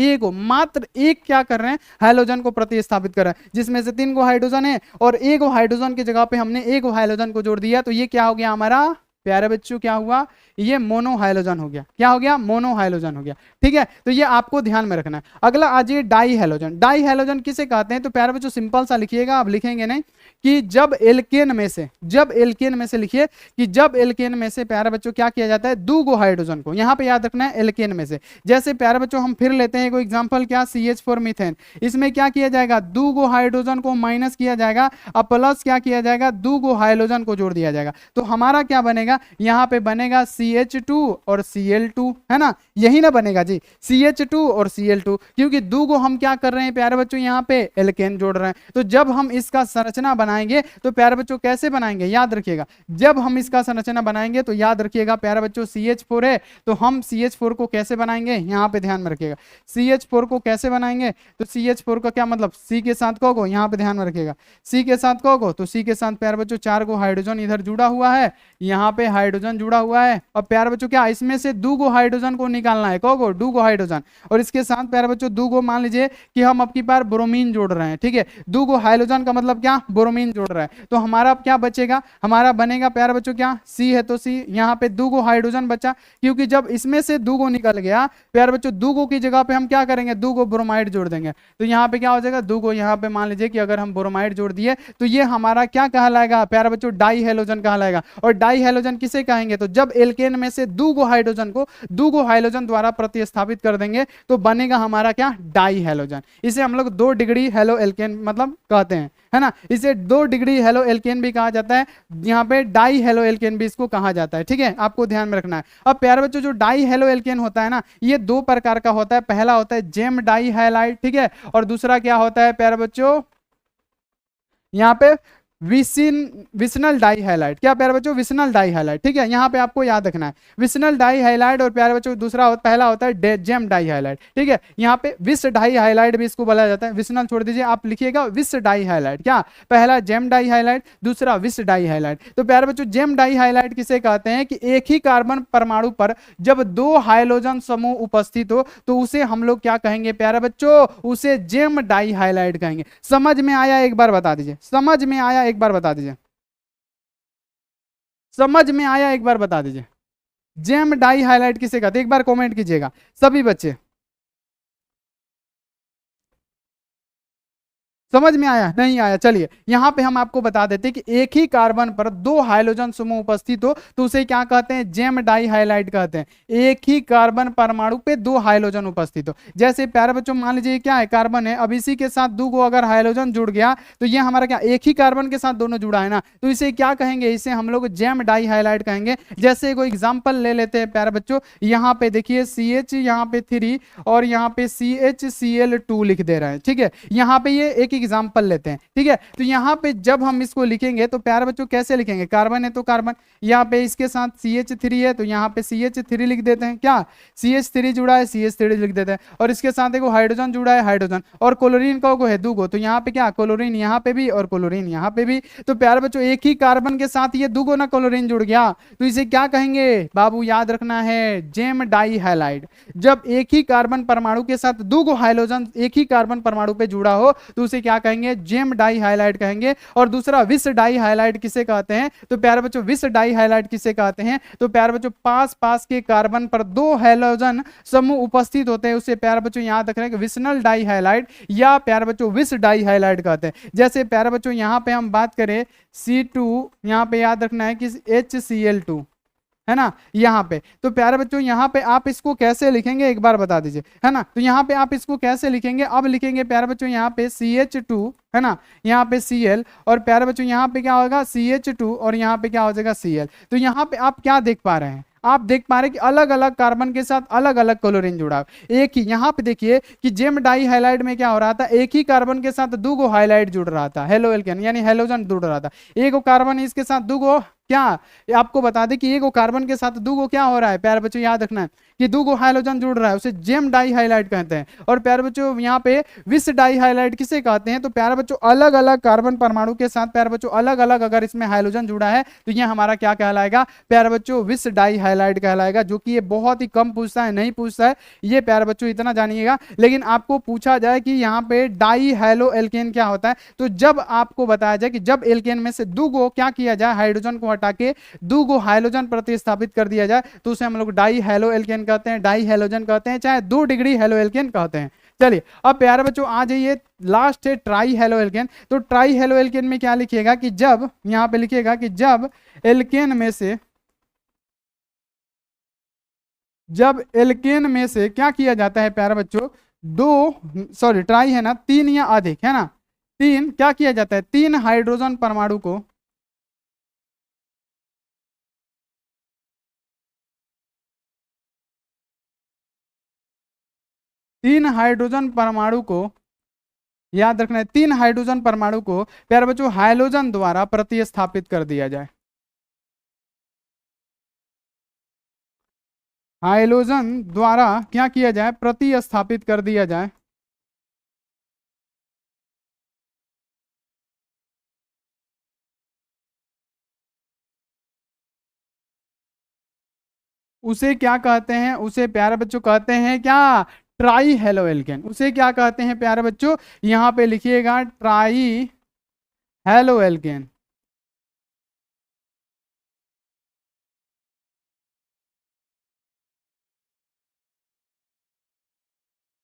एगो मात्र एक क्या कर रहे हैं, हाइड्रोजन को प्रतिस्थापित कर रहे हैं, जिसमें से 3 हाइड्रोजन है, और एक हाइड्रोजन की जगह पे हमने एक हाइड्रोजन को जोड़ दिया। तो ये क्या हो गया हमारा प्यारे बच्चों, क्या हुआ, ये मोनो हाइड्रोजन हो गया। क्या हो गया, मोनो हाइड्रोजन हो गया, ठीक है। तो ये आपको ध्यान में रखना है। अगला आ जाइए डाई हाइड्रोजन। डाई हाइड्रोजन किसे कहते हैं, तो प्यारे बच्चों सिंपल सा लिखिएगा, आप लिखेंगे नहीं, कि जब एल्केन में से लिखिए कि जब एल्केन में से प्यारे बच्चों क्या किया जाता है, 2 हाइड्रोजन को, यहाँ पे याद रखना है एल्केन में से। जैसे प्यारे बच्चों हम फिर लेते हैं कोई एग्जांपल, क्या CH4 मीथेन, इसमें क्या किया जाएगा, 2 हाइड्रोजन को माइनस किया जाएगा, अब प्लस क्या किया जाएगा, 2 हाइड्रोजन को जोड़ दिया जाएगा। तो हमारा क्या बनेगा, यहाँ पे बनेगा CH2 और Cl2, है ना, यही ना बनेगा जी, CH2 और Cl2, क्योंकि 2 हम क्या कर रहे हैं प्यारे बच्चों, यहाँ पे एल्केन जोड़ रहे हैं। तो जब हम इसका संरचना बनाएंगे तो प्यारे बच्चों कैसे बनाएंगे, याद रखिएगा, जब हम इसका संरचना बनाएंगे तो याद रखिएगा प्यारे बच्चों CH4 है, तो हम CH4 को कैसे बनाएंगे, यहाँ पे ध्यान में रखिएगा, CH4 को कैसे बनाएंगे, तो CH4 का क्या मतलब, C के साथ कहोगे, यहाँ पे ध्यान में रखिएगा, C के साथ कहोगे, तो C के साथ प्यारे बच्चों 4 हाइड्रोजन इधर जुड़ा हुआ है, यहाँ पे हाइड्रोजन जुड़ा हुआ है। अब प्यारे बच्चों क्या, इसमें से 2 हाइड्रोजन को निकालना है, कहोगे 2 हाइड्रोजन, और इसके साथ प्यारे बच्चों 2 मान लीजिए कि हम अब की बार ब्रोमीन जोड़ रहे हैं, ठीक है, 2 हाइड्रोजन का मतलब क्या, ब्रोमीन जोड़ रहा है। तो हमारा क्या बचेगा, हमारा बनेगा प्यारे बच्चों क्या, C है तो C, यहाँ पे 2 हाइड्रोजन बचा, क्योंकि जब इसमें से 2 निकल गया प्यारे बच्चों, 2 की जगह पे हम क्या करेंगे, 2 ब्रोमाइड जोड़ देंगे। तो यहाँ पे क्या हो जाएगा, 2 यहाँ पे मान लीजिए कि अगर हम ब्रोमाइड जोड़ दिए तो ये हमारा क्या कहलाएगा प्यारे बच्चों, डाई हेलोजन कहलाएगा। और डाई हेलोजन किसे कहेंगे, तो जब एल्केन में से 2 हाइड्रोजन को 2 हाइड्रोजन द्वारा प्रतिस्थापित कर देंगे तो बनेगा हमारा क्या, डाई हेलोजन। इसे हम लोग 2 डिग्री हेलो एल्केन मतलब कहते हैं, है ना, इसे 2 डिग्री हेलो एल्केन भी कहा जाता है, यहाँ पे डाई हेलो एल्केन भी इसको कहा जाता है, ठीक है, आपको ध्यान में रखना है। अब प्यारे बच्चों जो डाई हेलो एल्केन होता है ना, ये 2 प्रकार का होता है, पहला होता है जेम डाई हैलाइड, ठीक है, और दूसरा क्या होता है प्यारे बच्चों, यहाँ पे विसनल डाई हाइलाइट। क्या प्यारे बच्चों, विसनल डाई हाइलाइट, ठीक है, यहाँ पे आपको याद रखना है विसनल डाई हाइलाइट, और प्यारे बच्चों दूसरा पहला होता है जेम डाई हाइलाइट, ठीक है, यहाँ पे विस डाई हाइलाइट भी इसको बोला जाता है, विसनल छोड़ दीजिए, आप लिखिएगा विस डाई हाइलाइट, क्या, पहला जेम डाई हाइलाइट, दूसरा विस डाई हाइलाइट। तो प्यारे बच्चों जेम डाई हाइलाइट किसे कहते हैं कि एक ही कार्बन परमाणु पर जब 2 हाइड्रोजन समूह उपस्थित हो तो उसे हम लोग क्या कहेंगे प्यारे बच्चों, उसे जेम डाई हाइलाइट कहेंगे। समझ में आया, एक बार बता दीजिए, समझ में आया, एक बार बता दीजिए, समझ में आया, एक बार बता दीजिए, जेम डाई हाइलाइट किसे कहते हैं, एक बार कमेंट कीजिएगा सभी बच्चे। समझ में आया नहीं आया? चलिए यहां पे हम आपको बता देते हैं कि एक ही कार्बन पर दो हाइड्रोजन समूह उपस्थित हो तो उसे क्या कहते हैं? जेम डाई हाइलाइट कहते हैं। एक ही कार्बन परमाणु पे दो हाइड्रोजन उपस्थित हो। जैसे प्यारे बच्चों मान लीजिए क्या है, कार्बन है, अब इसी के साथ दो गो अगर हाइड्रोजन जुड़ गया तो ये हमारा क्या, एक ही कार्बन के साथ दोनों जुड़ा है ना, तो इसे क्या कहेंगे? इसे हम लोग जेम डाई हाइलाइट कहेंगे। जैसे कोई एग्जाम्पल ले लेते हैं प्यारे बच्चों, यहाँ पे देखिए CH यहाँ पे 3 और यहाँ पे CHCl2 लिख दे रहे हैं, ठीक है। यहाँ पे ये एक एग्जाम्पल लेते हैं, ठीक है। तो यहाँ पे जब हम इसको लिखेंगे तो प्यारे बच्चों कैसे लिखेंगे? कार्बन है तो कार्बन, यहाँ पे इसके साथ CH3 है तो यहाँ पे CH3 लिख देते हैं, क्या CH3 जुड़ा है CH3 लिख देते हैं, और इसके साथ एक हाइड्रोजन जुड़ा है हाइड्रोजन, और क्लोरीन का है दूगो तो यहाँ पे क्या क्लोरीन यहाँ पे भी और क्लोरीन यहाँ पे भी। तो प्यारे बच्चों एक ही कार्बन के साथ ये दूगो ना क्लोरीन जुड़ गया तो इसे क्या कहेंगे बाबू? याद रखना है, जेम डाई हाइलाइट। जब एक ही कार्बन परमाणु के साथ दूगो हाइड्रोजन एक ही कार्बन परमाणु पे जुड़ा हो तो उसे क्या कहेंगे? जेम डाई हाइलाइट कहेंगे। और दूसरा विस डाई हाइलाइट किसे कहते हैं? तो प्यारे बच्चों विस डाई हाइलाइट किसे कहते हैं? तो प्यारे बच्चों पास पास के कार्बन पर दो हाइड्रोजन समूह उपस्थित होते हैं उसे प्यारे बच्चों याद रख रहे हैं कि विसनल डाई हाइलाइट या प्यारे बच्चों विस डाई हाइलाइट कहते हैं। जैसे प्यारे बच्चों यहाँ पे हम बात करें C2, यहाँ पे याद रखना है कि HCl2 है ना यहाँ पे। तो प्यारे बच्चों यहाँ पे आप इसको कैसे लिखेंगे एक बार बता दीजिए, है ना। तो यहाँ पे आप इसको कैसे लिखेंगे? अब लिखेंगे प्यारे बच्चों यहाँ पे CH2 है ना, यहाँ पे Cl, और प्यारे बच्चों यहाँ पे क्या होगा? CH2 और यहाँ पे क्या हो जाएगा? Cl। तो यहाँ पे आप क्या देख पा रहे हैं? आप देख पा रहे हैं कि अलग अलग कार्बन के साथ अलग अलग क्लोरीन जुड़ा। एक ही यहाँ पे देखिए कि जेम डाई हाइलाइट में क्या हो रहा था? एक ही कार्बन के साथ दो गो हाइलाइट जुड़ रहा था, हेलो एल्केन यानी हेलोजन जुड़ रहा था। एक कार्बन इसके साथ दो गो क्या, आपको बता दें कि एक कार्बन के साथ दो गो क्या हो रहा है प्यारे बच्चों? याद रखना है कि दो गो हाइड्रोजन जुड़ रहा है उसे जेम डाई हाइलाइट कहते हैं। और प्यारे बच्चों यहाँ पे विस डाई हाइलाइट किसे कहते हैं? तो प्यारे बच्चों अलग अलग कार्बन परमाणु के साथ प्यारे बच्चों अलग अलग अगर इसमें हाइड्रोजन जुड़ा है तो ये हमारा क्या कहलाएगा प्यारे बच्चों? विस डाई हाइलाइट कहलाएगा, जो कि ये बहुत ही कम पूछता है, नहीं पूछता है ये प्यारे बच्चों, इतना जानिएगा। लेकिन आपको पूछा जाए कि यहाँ पे डाई हैलो एल्केन क्या होता है, तो जब आपको बताया जाए कि जब एल्केन में से दो गो क्या किया जाए, हाइड्रोजन को हटा के दो गो हाइड्रोजन प्रतिस्थापित कर दिया जाए तो उसे हम लोग डाई हैलो एल्केन कहते हैं, डाई हैलोजन कहते हैं, चाहे 2 डिग्री हैलो एल्केन कहते हैं। चलिए अब प्यारे बच्चों आ जाइए, लास्ट है ट्राई हेलो एल्केन। तो ट्राई हेलो एल्केन में क्या लिखिएगा कि जब, यहां पे लिखिएगा कि जब एल्केन में से, जब एल्केन में से क्या किया जाता है प्यारे बच्चों? ट्राई है ना, 3 या अधिक है ना, 3 क्या किया जाता है? 3 हाइड्रोजन परमाणु को, 3 हाइड्रोजन परमाणु को याद रखना है, 3 हाइड्रोजन परमाणु को प्यारे बच्चों हाइड्रोजन द्वारा प्रतिस्थापित कर दिया जाए। हाइड्रोजन द्वारा क्या किया जाए? प्रतिस्थापित कर दिया जाए। उसे क्या कहते हैं? उसे प्यारे बच्चों कहते हैं क्या? Try halo alkane. उसे क्या कहते हैं प्यारे बच्चों? यहां पे लिखिएगा try halo alkane.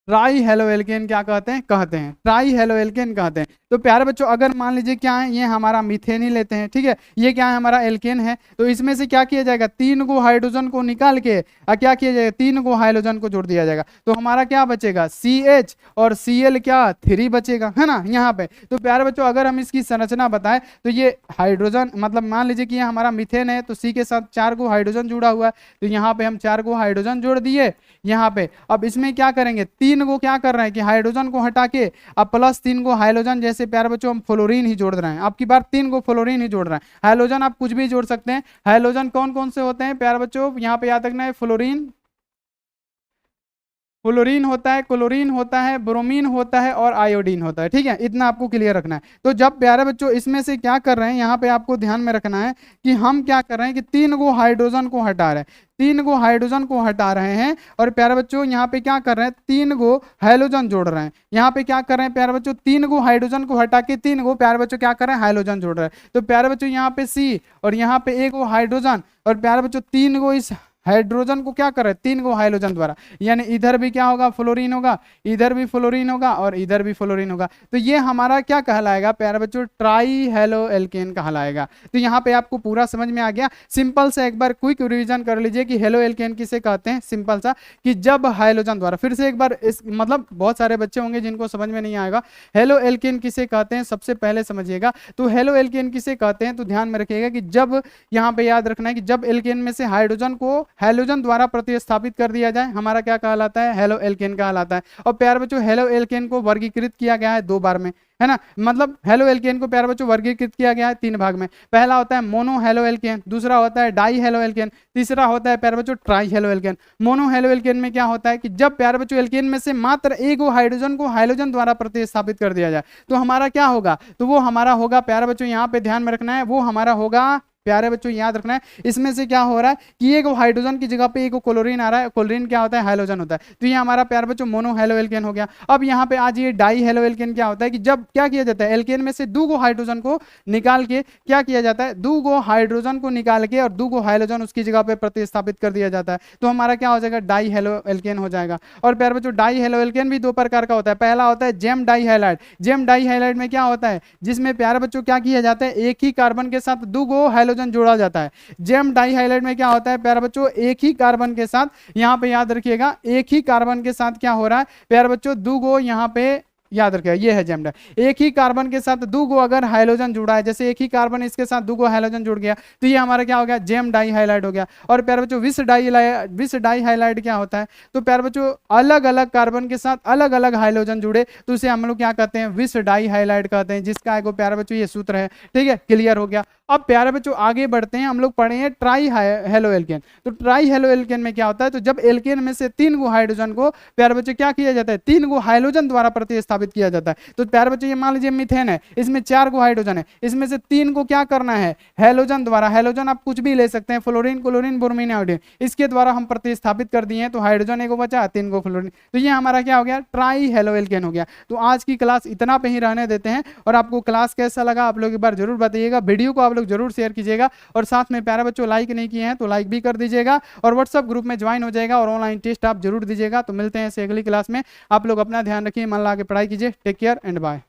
Try halo alkane क्या कहते हैं? कहते हैं ट्राई हेलो एल्केन कहते हैं। तो प्यारे बच्चों अगर मान लीजिए क्या है, ये हमारा मीथेन ही लेते हैं, ठीक है, ये क्या है हमारा एल्केन है, तो इसमें से क्या किया जाएगा? 3 गो हाइड्रोजन को निकाल के क्या किया जाएगा? 3 गो हाइड्रोजन को जोड़ दिया जाएगा, तो हमारा क्या बचेगा? CH और Cl क्या 3 बचेगा, है ना यहाँ पे। तो प्यारे बच्चों अगर हम इसकी संरचना बताएं तो ये हाइड्रोजन, मतलब मान लीजिए कि ये हमारा मीथेन है तो C के साथ 4 गो हाइड्रोजन जुड़ा हुआ है, तो यहाँ पे हम 4 गो हाइड्रोजन जोड़ दिए यहाँ पे। अब इसमें क्या करेंगे? 3 गो क्या कर रहे हैं कि हाइड्रोजन को हटा के अब प्लस 3 गो हाइड्रोजन, जैसे प्यारे बच्चों हम फ्लोरीन ही जोड़ रहे हैं, आपकी बार 3 गो फ्लोरीन ही जोड़ रहे हैं। हाइड्रोजन आप कुछ भी जोड़ सकते हैं। हाइड्रोजन कौन कौन से होते हैं प्यारे बच्चों? यहाँ पे याद रखना है, फ्लोरीन, फ्लोरीन होता है, क्लोरीन होता है, ब्रोमीन होता है और आयोडीन होता है, ठीक है, इतना आपको क्लियर रखना है। तो जब प्यारे बच्चों इसमें से क्या कर रहे हैं, यहाँ पे आपको ध्यान में रखना है कि हम क्या कर रहे हैं कि 3 गो हाइड्रोजन को हटा रहे हैं, 3 गो हाइड्रोजन को हटा रहे हैं, और प्यारे बच्चों यहाँ पे क्या कर रहे हैं? 3 गो हाइड्रोजन जोड़ रहे हैं। यहाँ पे क्या कर रहे हैं प्यारे बच्चों? 3 गो हाइड्रोजन को हटा के 3 गो प्यारे बच्चों क्या कर रहे हैं? हाइड्रोजन जोड़ रहे हैं। तो प्यारे बच्चों यहाँ पे C और यहाँ पे 1 गो हाइड्रोजन, और प्यारे बच्चों 3 गो इस हाइड्रोजन को क्या कर रहे हैं, 3 गो हाइड्रोजन द्वारा, यानी इधर भी क्या होगा, फ्लोरीन होगा, इधर भी फ्लोरीन होगा और इधर भी फ्लोरीन होगा। तो ये हमारा क्या कहलाएगा प्यारे बच्चों, ट्राई हेलो एल्केन कहलाएगा। तो यहाँ पे आपको पूरा समझ में आ गया। सिंपल से एक बार क्विक रिवीजन कर लीजिए कि हेलो एल्केन किसे कहते हैं। सिंपल सा कि जब हाइड्रोजन द्वारा, फिर से एक बार इस मतलब बहुत सारे बच्चे होंगे जिनको समझ में नहीं आएगा, हेलो एल्केन किसे कहते हैं सबसे पहले समझिएगा। तो हेलो एल्केन किसे कहते हैं, तो ध्यान में रखिएगा कि जब यहाँ पे याद रखना है कि जब एल्केन में से हाइड्रोजन को हैलोजन द्वारा प्रतिस्थापित कर दिया जाए, हमारा क्या कहलाता है, हेलो एल्केन कहलाता है। और प्यारे बच्चों हेलो एल्केन को वर्गीकृत किया गया है 2 बार में, है ना। मतलब हेलो एल्केन को प्यारे बच्चों वर्गीकृत किया गया है 3 भाग में। पहला होता है मोनो हेलो एल्केन, दूसरा होता है डाई हेलो एल्केन, तीसरा होता है प्यारे बच्चों try halo alkane. Mono halo alkane में क्या होता है कि जब प्यारे बच्चों एल्केन में से मात्र एक हाइड्रोजन को हाइड्रोजन द्वारा प्रतिस्थापित कर दिया जाए तो हमारा क्या होगा, तो वो हमारा होगा प्यारे बच्चों, यहाँ पे ध्यान में रखना है, वो हमारा होगा प्यारे बच्चों याद रखना है, इसमें से क्या हो रहा है कि एक हाइड्रोजन की जगह पे एक क्लोरीन आ रहा है, क्लोरीन क्या होता है, हाइड्रोजन होता है। तो ये हमारा प्यारे बच्चों मोनो हेलो एल्केन हो गया। अब यहाँ पे आज ये डाई हेलो एल्केन क्या होता है कि जब क्या किया जाता है, एल्केन में से 2 हाइड्रोजन को निकाल के क्या किया जाता है, 2 हाइड्रोजन को निकाल के और 2 हाइड्रोजन उसकी जगह पे प्रतिस्थापित कर दिया जाता है। तो हमारा क्या हो जाएगा, डाई हेलो एल्केन हो जाएगा। और प्यारे बच्चों डाई हेलो एल्केन भी 2 प्रकार का होता है। पहला होता है gem dihalide. Gem dihalide में क्या होता है, जिसमें प्यारे बच्चों क्या किया जाता है, एक ही कार्बन के साथ 2 हाइड्रोजन जोड़ा जाता है। जेम डाई हाइलाइड में क्या होता है प्यारे बच्चों, एक ही कार्बन के साथ, यहां पे याद रखिएगा, एक ही कार्बन के साथ क्या हो रहा है प्यारे बच्चों, 2 यहां पे याद रखिएगा, ये है जेम डाई। एक ही कार्बन के साथ 2 अगर हाइड्रोजन जुड़ा है, जैसे एक ही कार्बन इसके साथ 2 हाइड्रोजन जुड़ गया तो ये हमारा क्या हो गया, जेम डाई हाइलाइड हो गया। और प्यारे बच्चों विस डाई हाइलाइड क्या होता है, तो प्यारे बच्चों अलग अलग कार्बन के साथ अलग अलग हाइड्रोजन जुड़े तो उसे हम लोग क्या कहते हैं, विस डाई हाइलाइड कहते हैं, जिसका एगो प्यारे बच्चों ये सूत्र है। ठीक है, क्लियर हो गया। अब प्यारे बच्चों आगे बढ़ते हैं, हम लोग पढ़े हैं ट्राई हेलो एल्केन। तो ट्राई हेलो एल्केन में क्या होता है, तो जब एल्केन में से 3 हाइड्रोजन को प्यारे बच्चों क्या किया जाता है, 3 हाइड्रोजन द्वारा प्रतिस्थापित किया जाता है। तो प्यारे बच्चों ये मान लीजिए मीथेन है, इसमें 4 हाइड्रोजन है, इसमें से 3 को क्या करना है, हेलोजन द्वारा, हेलोजन आप कुछ भी ले सकते हैं, फ्लोरीन, क्लोरीन, ब्रोमीन, आयोडीन, इसके द्वारा हम प्रतिस्थापित कर दिए हैं तो हाइड्रोजन 1 बचा, 3 फ्लोरीन। तो ये हमारा क्या हो गया, ट्राई हेलो एल्केन हो गया। तो आज की क्लास इतना पे ही रहने देते हैं। और आपको क्लास कैसा लगा आप लोग एक बार जरूर बताइएगा, वीडियो को आप लोग जरूर शेयर कीजिएगा और साथ में प्यारे बच्चों लाइक नहीं किए हैं तो लाइक भी कर दीजिएगा और व्हाट्सएप ग्रुप में ज्वाइन हो जाएगा और ऑनलाइन टेस्ट आप जरूर दीजिएगा। तो मिलते हैं अगली क्लास में, आप लोग अपना ध्यान रखिए, मन लगा के पढ़ाई कीजिए। Take care and bye.